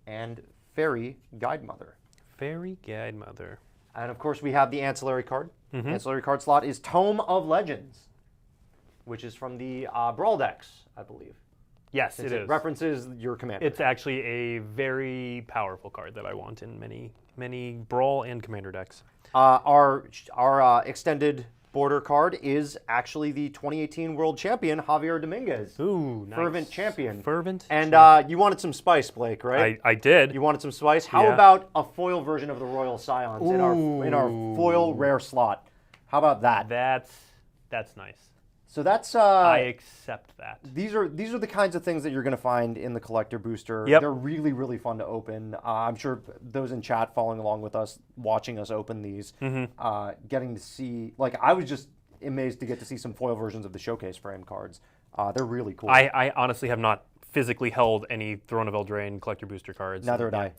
and Fairy Guidemother. Fairy Guidemother. And of course, we have the ancillary card. Ancillary card slot is Tome of Legends, which is from the Brawl decks, I believe. Yes, Since it is. references your commander. It's actually a very powerful card that I want in many Brawl and Commander decks. Our extended border card is actually the 2018 World Champion, Javier Dominguez. Ooh, nice. Fervent champion. Fervent. And you wanted some spice, Blake, right? I did. You wanted some spice? How Yeah. about a foil version of the Royal Scions in our foil rare slot? How about that? That's nice. So that's I accept that. these are the kinds of things that you're going to find in the collector booster. Yep. They're really, really fun to open. I'm sure those in chat following along with us, watching us open these, getting to see, like, I was just amazed to get to see some foil versions of the showcase frame cards. They're really cool. I honestly have not physically held any Throne of Eldraine collector booster cards. Neither had I.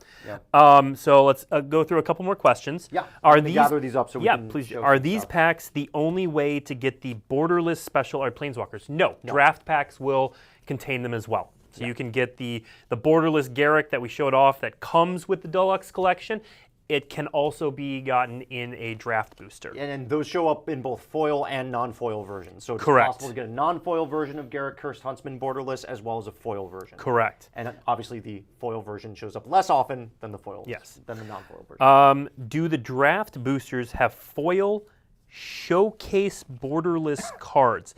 Yeah. So let's go through a couple more questions. Yeah. Are I'm gonna these gather these up so we can please? show Are some these stuff. packs the only way to get the borderless special art planeswalkers? No. Draft packs will contain them as well. So you can get the borderless Garruk that we showed off that comes with the Deluxe collection. It can also be gotten in a draft booster. And those show up in both foil and non-foil versions. So it's Correct. possible to get a non-foil version of Garruk Cursed Huntsman borderless as well as a foil version. Correct. And obviously the foil version shows up less often than the foil. Yes. Than the non-foil version. Do the draft boosters have foil showcase borderless cards?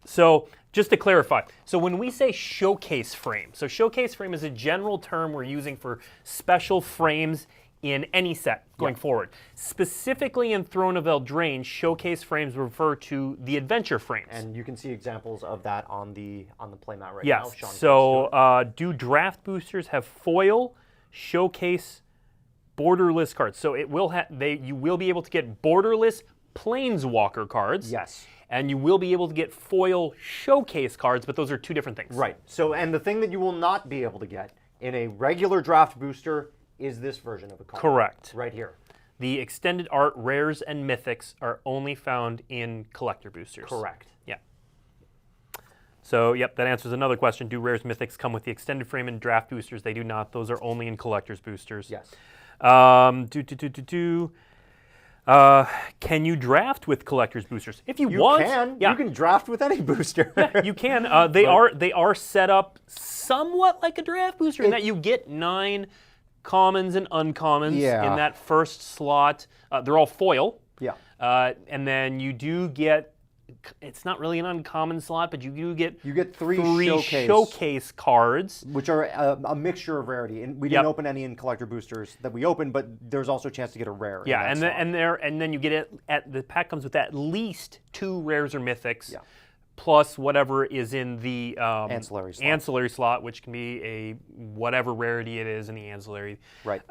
So just to clarify, so when we say showcase frame, so showcase frame is a general term we're using for special frames in any set going forward. Specifically in Throne of Eldraine, showcase frames refer to the adventure frames. And you can see examples of that on the playmat right Yes. now. Sean So do draft boosters have foil showcase borderless cards? So it will you will be able to get borderless planeswalker cards. Yes. And you will be able to get foil showcase cards, but those are two different things. Right. So, and the thing that you will not be able to get in a regular draft booster is this version of a card. Correct. Right here. The extended art rares and mythics are only found in collector boosters. Correct. Yeah. So, yep, that answers another question. Do rares mythics come with the extended frame and draft boosters? They do not. Those are only in collector's boosters. Yes. Can you draft with collector's boosters? If you, You want, can. yeah. You can draft with any booster. You can. They are set up somewhat like a draft booster in that you get 9 commons and uncommons in that first slot. They're all foil. Yeah. And then you do get, it's not really an uncommon slot, but you do get three showcase cards. which are a mixture of rarity. And we didn't open any in collector boosters that we opened, but there's also a chance to get a rare. Yeah, in that slot. and then you get it at the pack comes with at least 2 rares or mythics. Plus whatever is in the ancillary slot, which can be a whatever rarity it is in the ancillary. Right.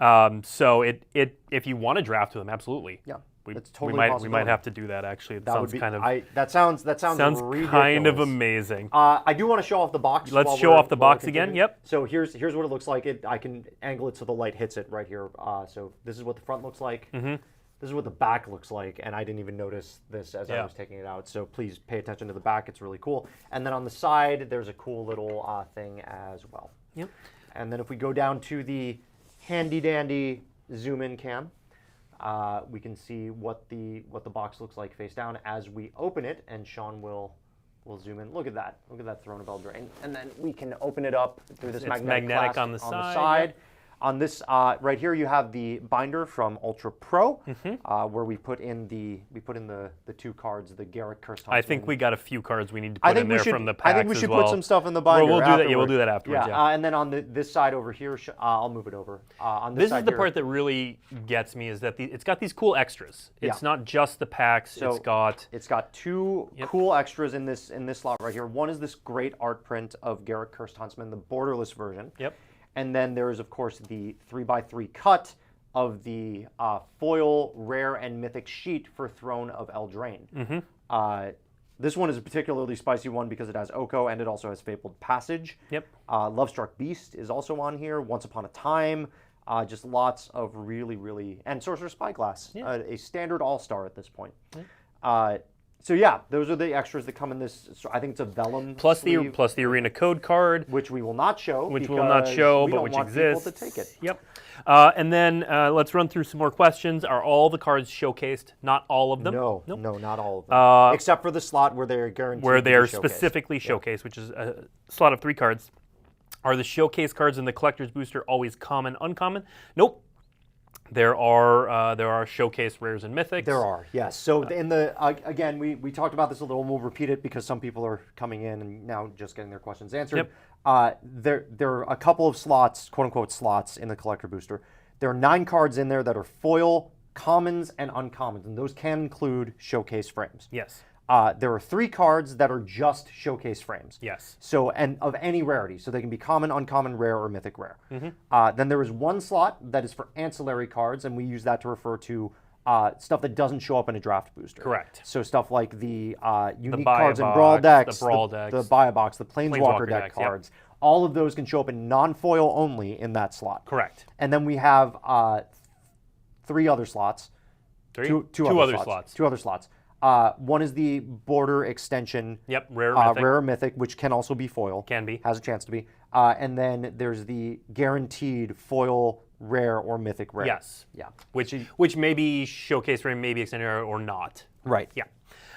So if you want to draft with them, absolutely. Yeah. That's totally we might have to do that actually. That would be that sounds ridiculous. Kind of amazing. I do want to show off the box. Let's show off the box again. Yep. So here's what it looks like. I can angle it so the light hits it right here. So this is what the front looks like. This is what the back looks like, and I didn't even notice this as I was taking it out. So please pay attention to the back. It's really cool. And then on the side, there's a cool little thing as well. Yep. And then if we go down to the handy dandy zoom in cam. We can see what the box looks like face down as we open it, and Sean will zoom in. Look at that! Look at that Throne of Eldraine, and then we can open it up through this magnetic clasp on the side. On this right here, you have the binder from Ultra Pro, where we put in the 2 cards, the Garruk Cursed Huntsman. I think we got a few cards we need to put in there from the packs. I think we should put some stuff in the binder. We'll do that. Yeah, we'll do that afterwards. Yeah. And then on this side over here, I'll move it over. On this side is the here, part that really gets me is that it's got these cool extras. It's not just the packs. So it's got 2 cool extras in this slot right here. One is this great art print of Garruk Cursed Huntsman, the borderless version. Yep. And then there is, of course, the 3x3 cut of the foil, rare, and mythic sheet for Throne of Eldraine. This one is a particularly spicy one because it has Oko and it also has Fabled Passage. Yep. Lovestruck Beast is also on here. Once Upon a Time. Just lots of really, and Sorcerer's Spyglass, a standard all-star at this point. So yeah, those are the extras that come in this. So I think it's a vellum plus sleeve, the arena code card, which we will not show, but which exists. To take it. Yep. And then let's run through some more questions. Are all the cards showcased? Not all of them. No, not all of them, except for the slot where they're guaranteed. Where they are specifically showcased, which is a slot of 3 cards. Are the showcase cards in the collector's booster always common, uncommon? Nope. There are showcase rares and mythics. There are, yes. So in the again, we talked about this a little, and we'll repeat it because some people are coming in and now just getting their questions answered. Yep. There are a couple of slots, quote unquote slots, in the collector booster. There are 9 cards in there that are foil, commons, and uncommons, and those can include showcase frames. Yes. There are 3 cards that are just showcase frames. Yes. So, and of any rarity. So they can be common, uncommon, rare, or mythic rare. Then there is 1 slot that is for ancillary cards, and we use that to refer to stuff that doesn't show up in a draft booster. Correct. So stuff like the unique buy cards a in box, Brawl decks, the Brawl decks, the buy a box, the Planeswalker deck decks, cards. All of those can show up in non-foil only in that slot. Correct. And then we have 3 other slots. Two other slots. One is the border extension. Yep, rare mythic, which can also be foil. Can be. Has a chance to be. And then there's the guaranteed foil, rare, or mythic rare. Yes. Yeah. Which may be showcase frame, maybe extended or not. Right. Yeah.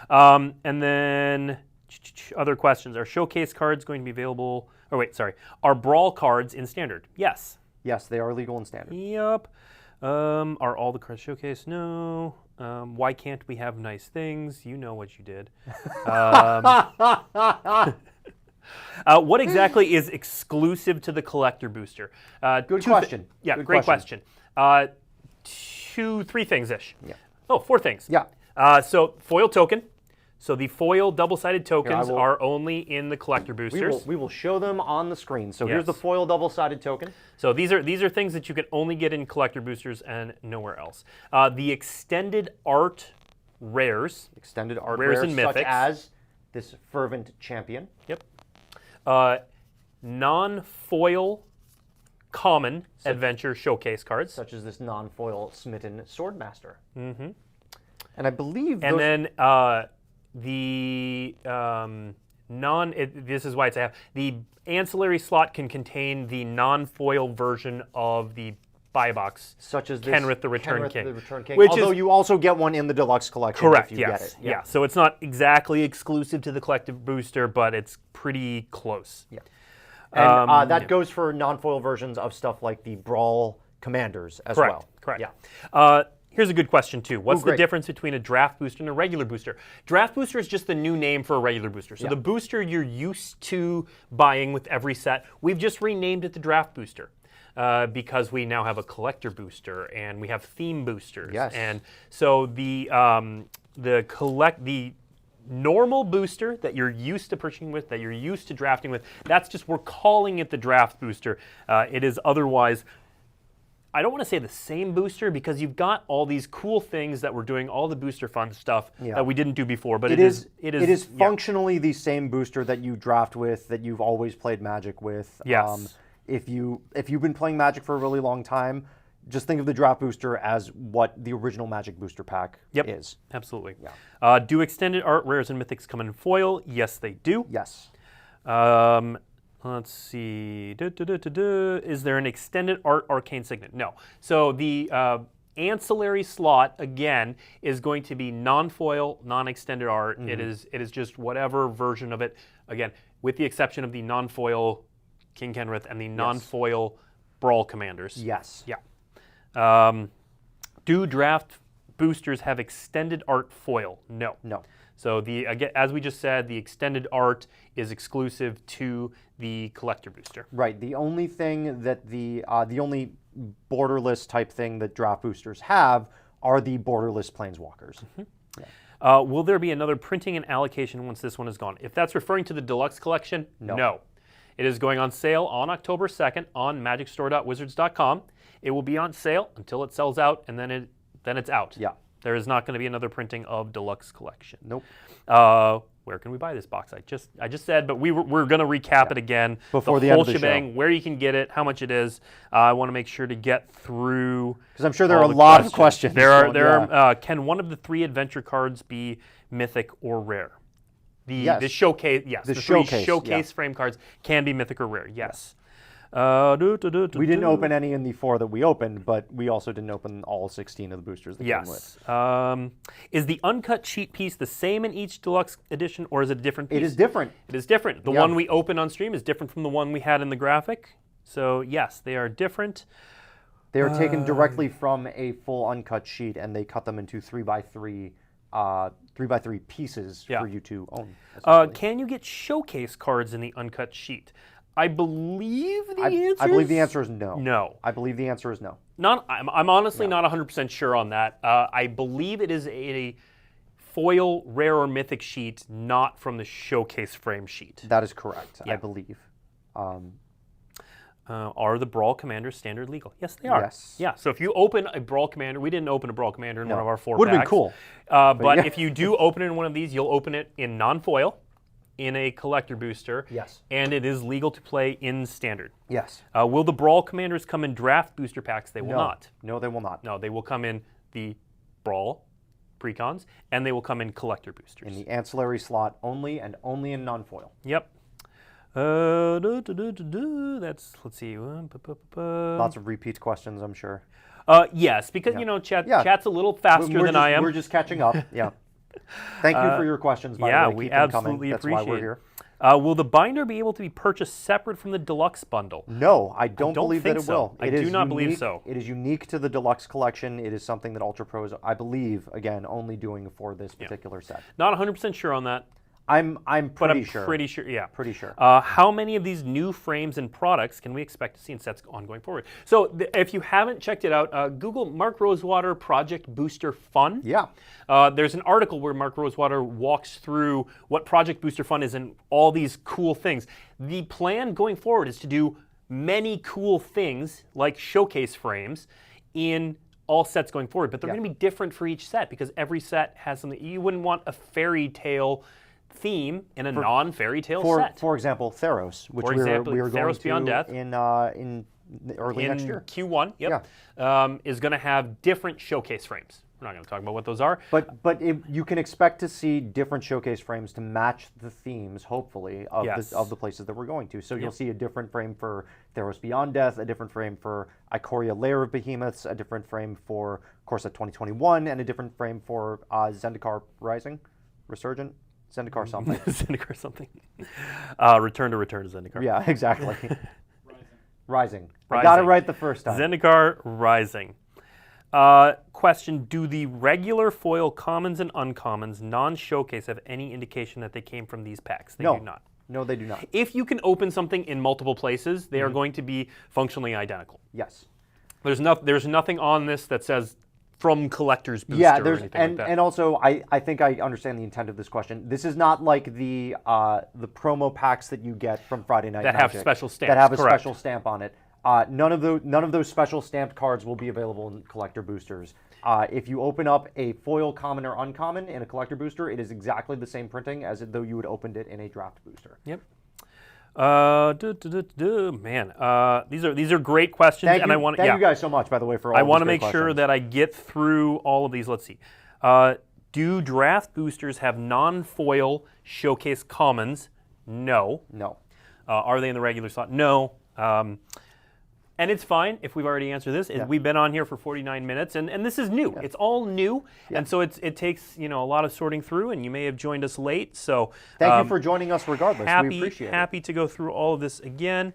And then other questions. Are showcase cards going to be available? Oh, wait, sorry. Are brawl cards in standard? Yes. Yes, they are legal in standard. Yep. Are all the cards showcased? No. Why can't we have nice things? You know what you did. What exactly is exclusive to the collector booster? Good question. Great question. 3 things-ish. Yeah. Oh, 4 things. Yeah. So foil token. So the foil double-sided tokens are only in the collector boosters. We will show them on the screen. So here's the foil double-sided token. So these are things that you can only get in collector boosters and nowhere else. The extended art rares. Extended art rares and mythics. Such as this Fervent Champion. Yep. Non-foil common adventure showcase cards. Such as this non-foil Smitten Swordmaster. Mm-hmm. And I believe And then the this is why it's the ancillary slot can contain the non-foil version of the buy box, such as this Kenrith the Return King. The Return King. Which although you also get one in the deluxe collection if you get it. Yeah. So it's not exactly exclusive to the collective booster, but it's pretty close. Yeah. And that goes for non-foil versions of stuff like the Brawl Commanders as well. Correct. Yeah. Here's a good question, too. What's the difference between a draft booster and a regular booster? Draft booster is just the new name for a regular booster. So the booster you're used to buying with every set, we've just renamed it the draft booster because we now have a collector booster and we have theme boosters. Yes. And so the normal booster that you're used to purchasing with, that you're used to drafting with, that's just, we're calling it the draft booster. It is otherwise, I don't want to say the same booster because you've got all these cool things that we're doing, all the booster fun stuff that we didn't do before. But it is functionally the same booster that you draft with, that you've always played Magic with. Yes. If you've been playing Magic for a really long time, just think of the draft booster as what the original Magic booster pack is. Absolutely. Yeah. Do extended art rares and mythics come in foil? Yes, they do. Yes. Let's see. Is there an extended art arcane signet? No. So the ancillary slot again is going to be non-foil, non-extended art. It is just whatever version of it. Again, with the exception of the non-foil King Kenrith and the non-foil Brawl Commanders. Yes. Yeah. Do draft boosters have extended art foil? No. No. So as we just said, the extended art is exclusive to the collector booster. Right. The only thing that the only borderless type thing that draft boosters have are the borderless planeswalkers. Will there be another printing and allocation once this one is gone? If that's referring to the deluxe collection, no. It is going on sale on October 2nd on magicstore.wizards.com. It will be on sale until it sells out, and then it's out. Yeah. There is not going to be another printing of Deluxe Collection. Nope. Where can we buy this box? I just said, but we're going to recap it again. Before the whole end of the shebang, show. where you can get it, how much it is. I want to make sure to get through. Because I'm sure there are all a the lot of questions. There are. Yeah. Can one of the 3 adventure cards be mythic or rare? Yes. The showcase. Yes. The 3 showcase, showcase frame cards can be mythic or rare. Yes. We didn't open any in the 4 that we opened, but we also didn't open all 16 of the boosters that came with. Yes. Is the uncut sheet piece the same in each deluxe edition, or is it a different piece? It is different. It is different. The one we open on stream is different from the one we had in the graphic. So yes, they are different. They are taken directly from a full uncut sheet, and they cut them into 3x3 pieces for you to own. Can you get showcase cards in the uncut sheet? I believe the answer. I believe the answer is no. No. I believe the answer is no. I'm honestly not 100% sure on that. I believe it is a foil rare or mythic sheet, not from the showcase frame sheet. That is correct. Yeah. I believe. Are the Brawl Commanders standard legal? Yes, they are. Yes. Yeah. So if you open a Brawl Commander, we didn't open a Brawl Commander in one of our 4 Would have been packs. cool. But if you do open it in one of these, you'll open it in non-foil, in a collector booster. Yes. And it is legal to play in standard. Yes. Will the Brawl Commanders come in draft booster packs? They will not. No, they will not. No, they will come in the Brawl precons, and they will come in collector boosters. In the ancillary slot only, and only in non-foil. Yep. That's, let's see. Lots of repeat questions, I'm sure. Yes, because, chat's a little faster than I am. We're just catching up, yeah. Thank you for your questions, by the way. We Keep them absolutely coming. That's appreciate why we're here. Will the binder be able to be purchased separate from the Deluxe bundle? No, I don't believe that think it so. will. I do not believe so. It is unique to the Deluxe collection. It is something that Ultra Pro is, I believe, again, only doing for this particular set. Not 100% sure on that. I'm pretty sure. Pretty sure, yeah. Pretty sure. How many of these new frames and products can we expect to see in sets going forward? So if you haven't checked it out, Google Mark Rosewater Project Booster Fun. Yeah. There's an article where Mark Rosewater walks through what Project Booster Fun is and all these cool things. The plan going forward is to do many cool things like showcase frames in all sets going forward, but they're going to be different for each set because every set has something. You wouldn't want a fairy tale theme in a non-fairy tale set. For example, Theros, which we are going to Beyond Death in early next year. Q1, is going to have different showcase frames. We're not going to talk about what those are. But you can expect to see different showcase frames to match the themes, hopefully, of the places that we're going to. So you'll see a different frame for Theros Beyond Death, a different frame for Ikoria Lair of Behemoths, a different frame for Corset 2021, and a different frame for Zendikar Rising, Resurgent. Zendikar something. Zendikar something. Return to Zendikar. Yeah, exactly. Rising. I got it right the first time. Zendikar Rising. Question, do the regular foil commons and uncommons non-showcase have any indication that they came from these packs? They do not. No, they do not. If you can open something in multiple places, they are going to be functionally identical. Yes. There's nothing on this that says from collector's booster or anything like that. And also, I think I understand the intent of this question. This is not like the promo packs that you get from Friday Night Magic have special stamps. that have a correct. special stamp on it. None of those special stamped cards will be available in collector boosters. If you open up a foil common or uncommon in a collector booster, it is exactly the same printing as though you had opened it in a draft booster. Yep. Man, these are great questions, Thank and you, I want thank you guys so much, by the way, for all. I want to these great make sure questions. that I get through all of these. Let's see. Do draft boosters have non-foil showcase commons? No. No. Are they in the regular slot? No. And it's fine if we've already answered this. We've been on here for 49 minutes, and this is new. It's all new, and so it takes a lot of sorting through, and you may have joined us late. So thank you for joining us regardless. We appreciate it. Happy to go through all of this again.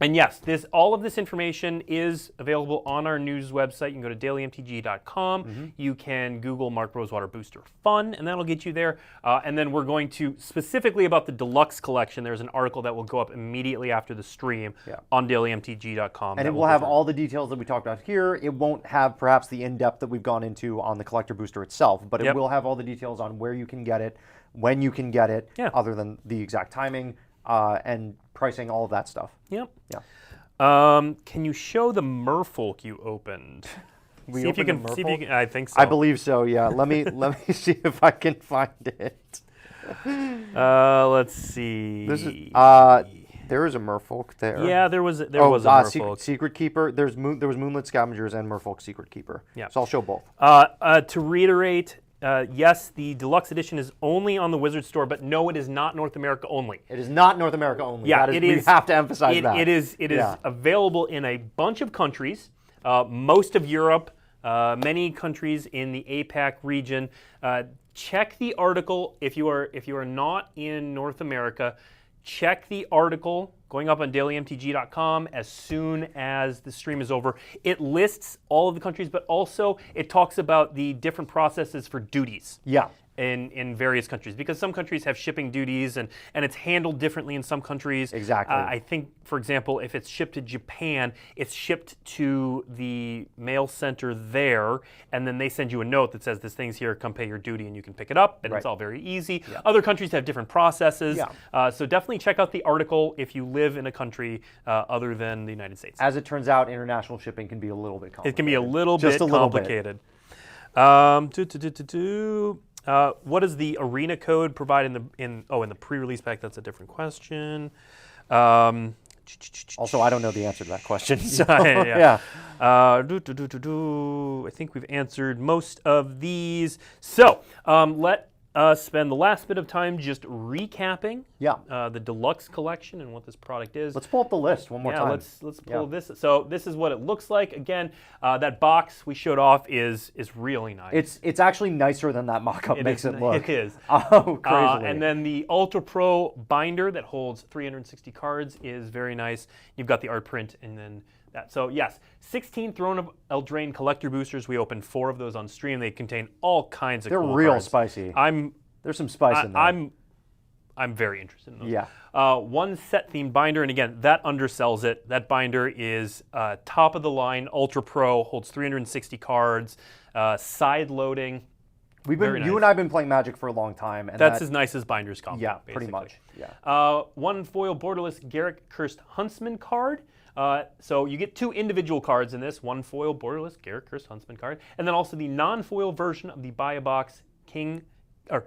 And yes, all of this information is available on our news website. You can go to dailymtg.com. You can Google Mark Rosewater Booster Fun, and that'll get you there. And then we're going to, specifically about the Deluxe collection, there's an article that will go up immediately after the stream on dailymtg.com. And it will have all the details that we talked about here. It won't have perhaps the in-depth that we've gone into on the collector booster itself, but it will have all the details on where you can get it, when you can get it, other than the exact timing, and pricing, all of that stuff. Yep. Yeah. Can you show the merfolk you opened? We See if you opened can. the See if you merfolk? can. I think so. I believe so. Yeah. Let me see if I can find it. Let's see. This is there is a merfolk there. Yeah, there was a merfolk. Secret Keeper. There was Moonlit Scavengers and Merfolk Secret Keeper. Yeah. So I'll show both. To reiterate, yes, the deluxe edition is only on the Wizard store, but no, it is not North America only. It is not North America only. Yeah, we have to emphasize that. It is available in a bunch of countries, most of Europe, many countries in the APAC region. Check the article if you are not in North America. Check the article going up on dailymtg.com as soon as the stream is over. It lists all of the countries, but also it talks about the different processes for duties. Yeah. In various countries, because some countries have shipping duties and it's handled differently in some countries. Exactly. I think, for example, if it's shipped to Japan, it's shipped to the mail center there, and then they send you a note that says, this thing's here, come pay your duty, and you can pick it up, and it's all very easy. Yeah. Other countries have different processes. Yeah. So definitely check out the article if you live in a country other than the United States. As it turns out, international shipping can be a little bit complicated. It can be a little bit complicated. What does the arena code provide in the pre-release pack? That's a different question. Also, I don't know the answer to that question. So, yeah. I think we've answered most of these. So let us spend the last bit of time just recapping the Deluxe collection and what this product is. Let's pull up the list one more time. Let's pull this. So this is what it looks like. Again, that box we showed off is really nice. It's actually nicer than that mock-up makes it look. It is. Oh, crazily. And then the Ultra Pro binder that holds 360 cards is very nice. You've got the art print and then that. So yes, 16 Throne of Eldraine collector boosters. We opened 4 of those on stream. They contain all kinds of cool They're real cards. spicy. There's some spice in there. I'm very interested in those. Yeah. One set themed binder, and again, that undersells it. That binder is top of the line, Ultra Pro, holds 360 cards, side loading. You and I have been playing Magic for a long time, and that's as nice as binders come. Yeah, basically. pretty much. Yeah. One foil borderless Garrett Cursed Huntsman card. So you get 2 individual cards in this, one foil borderless Garrett Cursed Huntsman card, and then also the non-foil version of the Buy a Box Kenrith. You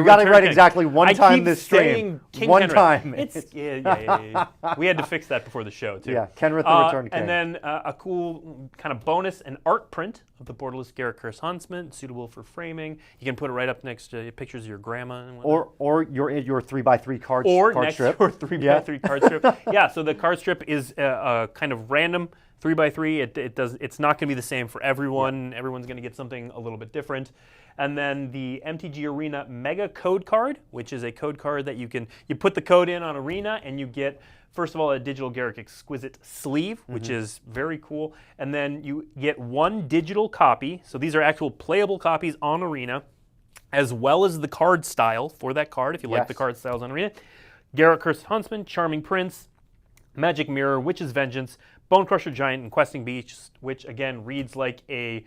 got it right exactly one time this stream. One Kenrith. time. Yeah. We had to fix that before the show too. Yeah, Kenrith the Return King. And then a cool kind of bonus, an art print of the borderless Garrett Cursed Huntsman, suitable for framing. You can put it right up next to pictures of your grandma and whatnot. Or your 3x3 card or card next strip. to your 3x3 card strip. Yeah, so the card strip is a kind of random 3x3. It's not going to be the same for everyone. Yeah. Everyone's going to get something a little bit different. And then the MTG Arena Mega Code Card, which is a code card that you put the code in on Arena and you get, first of all, a digital Garrick Exquisite sleeve, which is very cool. And then you get 1 digital copy. So these are actual playable copies on Arena, as well as the card style for that card, if you like the card styles on Arena. Garrett Cursed Huntsman, Charming Prince, Magic Mirror, Witch's Vengeance, Bone Crusher Giant, and Questing Beast, which again reads like a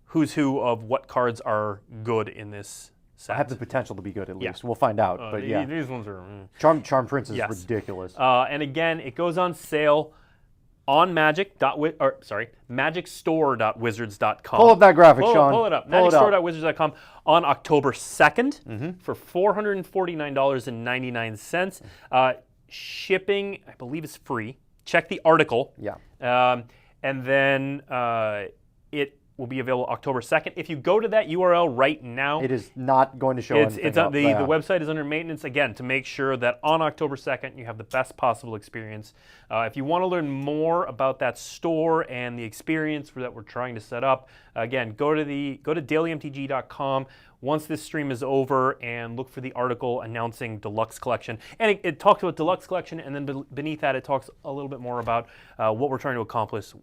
who's who of what cards are good in this set. Have the potential to be good at least. We'll find out. But yeah, these ones are Charm Prince is ridiculous. And again, it goes on sale on magicstore.wizards.com. Pull up that graphic, Sean. Pull it up. Magicstore.wizards.com on October 2nd for $449.99. Shipping, I believe, is free. Check the article. Yeah. And then it will be available October 2nd. If you go to that URL right now, it is not going to show anything up. The website is under maintenance, again, to make sure that on October 2nd you have the best possible experience. If you want to learn more about that store and the experience that we're trying to set up, again, go to dailymtg.com once this stream is over and look for the article announcing Deluxe Collection. And it talks about Deluxe Collection, and then beneath that it talks a little bit more about what we're trying to accomplish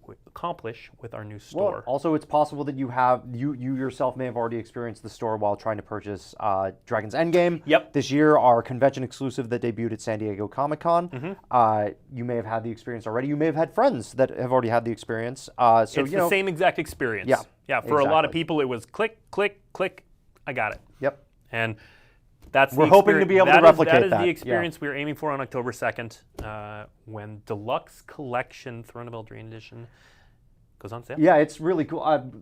with our new store. Well, also, it's possible that you yourself may have already experienced the store while trying to purchase Dragon's Endgame. Yep. This year, our convention exclusive that debuted at San Diego Comic-Con. You may have had the experience already. You may have had friends that have already had the experience. It's the same exact experience. Yeah. For a lot of people, it was click, click, click. I got it. Yep. And We're hoping to be able to replicate that. That is the experience we're aiming for on October 2nd when Deluxe Collection Throne of Eldraine Edition goes on sale. Yeah, it's really cool.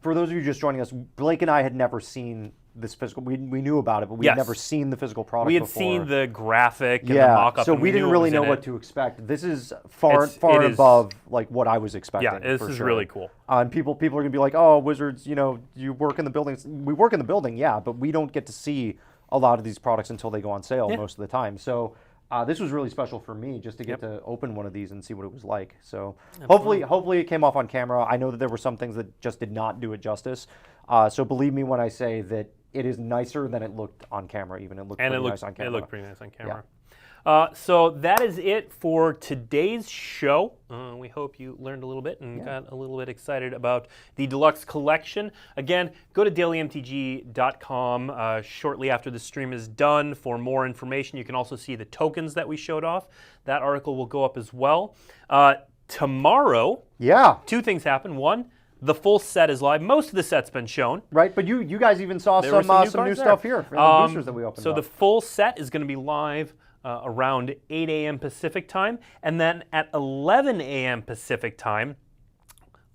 For those of you just joining us, Blake and I had never seen this physical. We knew about it, but we had never seen the physical product. We had before. seen the graphic and the mock-up. So we didn't really know what to expect. This is far above like what I was expecting. Yeah, this is really cool. And people are gonna be like, oh, Wizards, you work in the buildings. We work in the building, yeah, but we don't get to see a lot of these products until they go on sale most of the time. So this was really special for me just to get to open one of these and see what it was like. So hopefully it came off on camera. I know that there were some things that just did not do it justice. So believe me when I say that it is nicer than it looked on camera. Even it looked pretty nice on camera. It looked pretty nice on camera. Yeah. So that is it for today's show. We hope you learned a little bit and got a little bit excited about the Deluxe Collection. Again, go to dailymtg.com shortly after the stream is done for more information. You can also see the tokens that we showed off. That article will go up as well. Tomorrow, two things happen. One, the full set is live. Most of the set's been shown. Right, but you guys even saw some new stuff here for the boosters that we opened So the full set is going to be live around 8 a.m. Pacific time. And then at 11 a.m. Pacific time,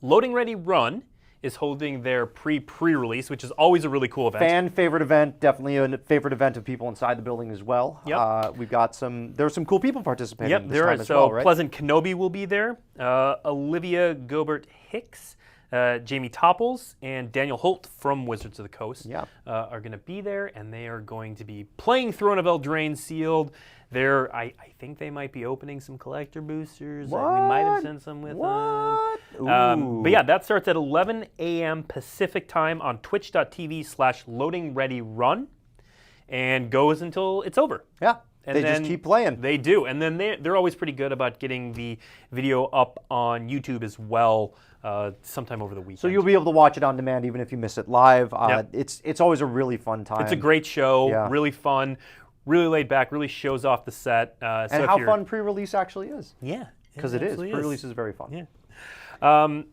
Loading Ready Run is holding their pre-release, which is always a really cool event. Fan favorite event, definitely a favorite event of people inside the building as well. Yep. We've got there's some cool people participating this there time are. as well, right? Pleasant Kenobi will be there. Olivia Gobert Hicks, Jamie Topples, and Daniel Holt from Wizards of the Coast are going to be there, and they are going to be playing Throne of Eldraine Sealed. I think they might be opening some collector boosters. We might have sent some with them. But yeah, that starts at 11 a.m. Pacific time on twitch.tv/loadingreadyrun and goes until it's over. Yeah. And they just keep playing. They do. And then they're always pretty good about getting the video up on YouTube as well sometime over the weekend. So you'll be able to watch it on demand even if you miss it live. It's always a really fun time. It's a great show, really fun, really laid back, really shows off the set. And how fun pre-release actually is. Yeah. Because it is. Pre-release is very fun. Yeah. And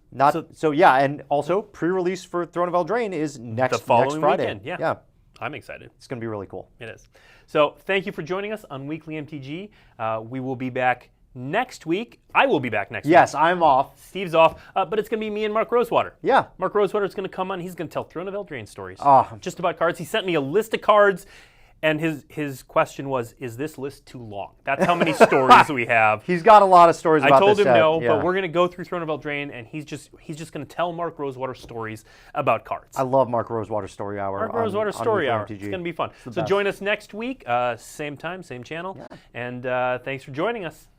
also pre-release for Throne of Eldraine is next Friday. Weekend. Yeah. I'm excited. It's going to be really cool. It is. So thank you for joining us on Weekly MTG. We will be back next week. I will be back next week. Yes, I'm off. Steve's off, but it's going to be me and Mark Rosewater. Yeah. Mark Rosewater is going to come on. He's going to tell Throne of Eldraine stories. Just about cards. He sent me a list of cards. And his question was, is this list too long? That's how many stories we have. He's got a lot of stories about this set. I told him no, but we're going to go through Throne of Eldraine, and he's just going to tell Mark Rosewater stories about cards. I love Mark Rosewater's Story Hour. Mark Rosewater's Story Hour. MTG. It's going to be fun. So join us next week, same time, same channel. Yeah. And thanks for joining us.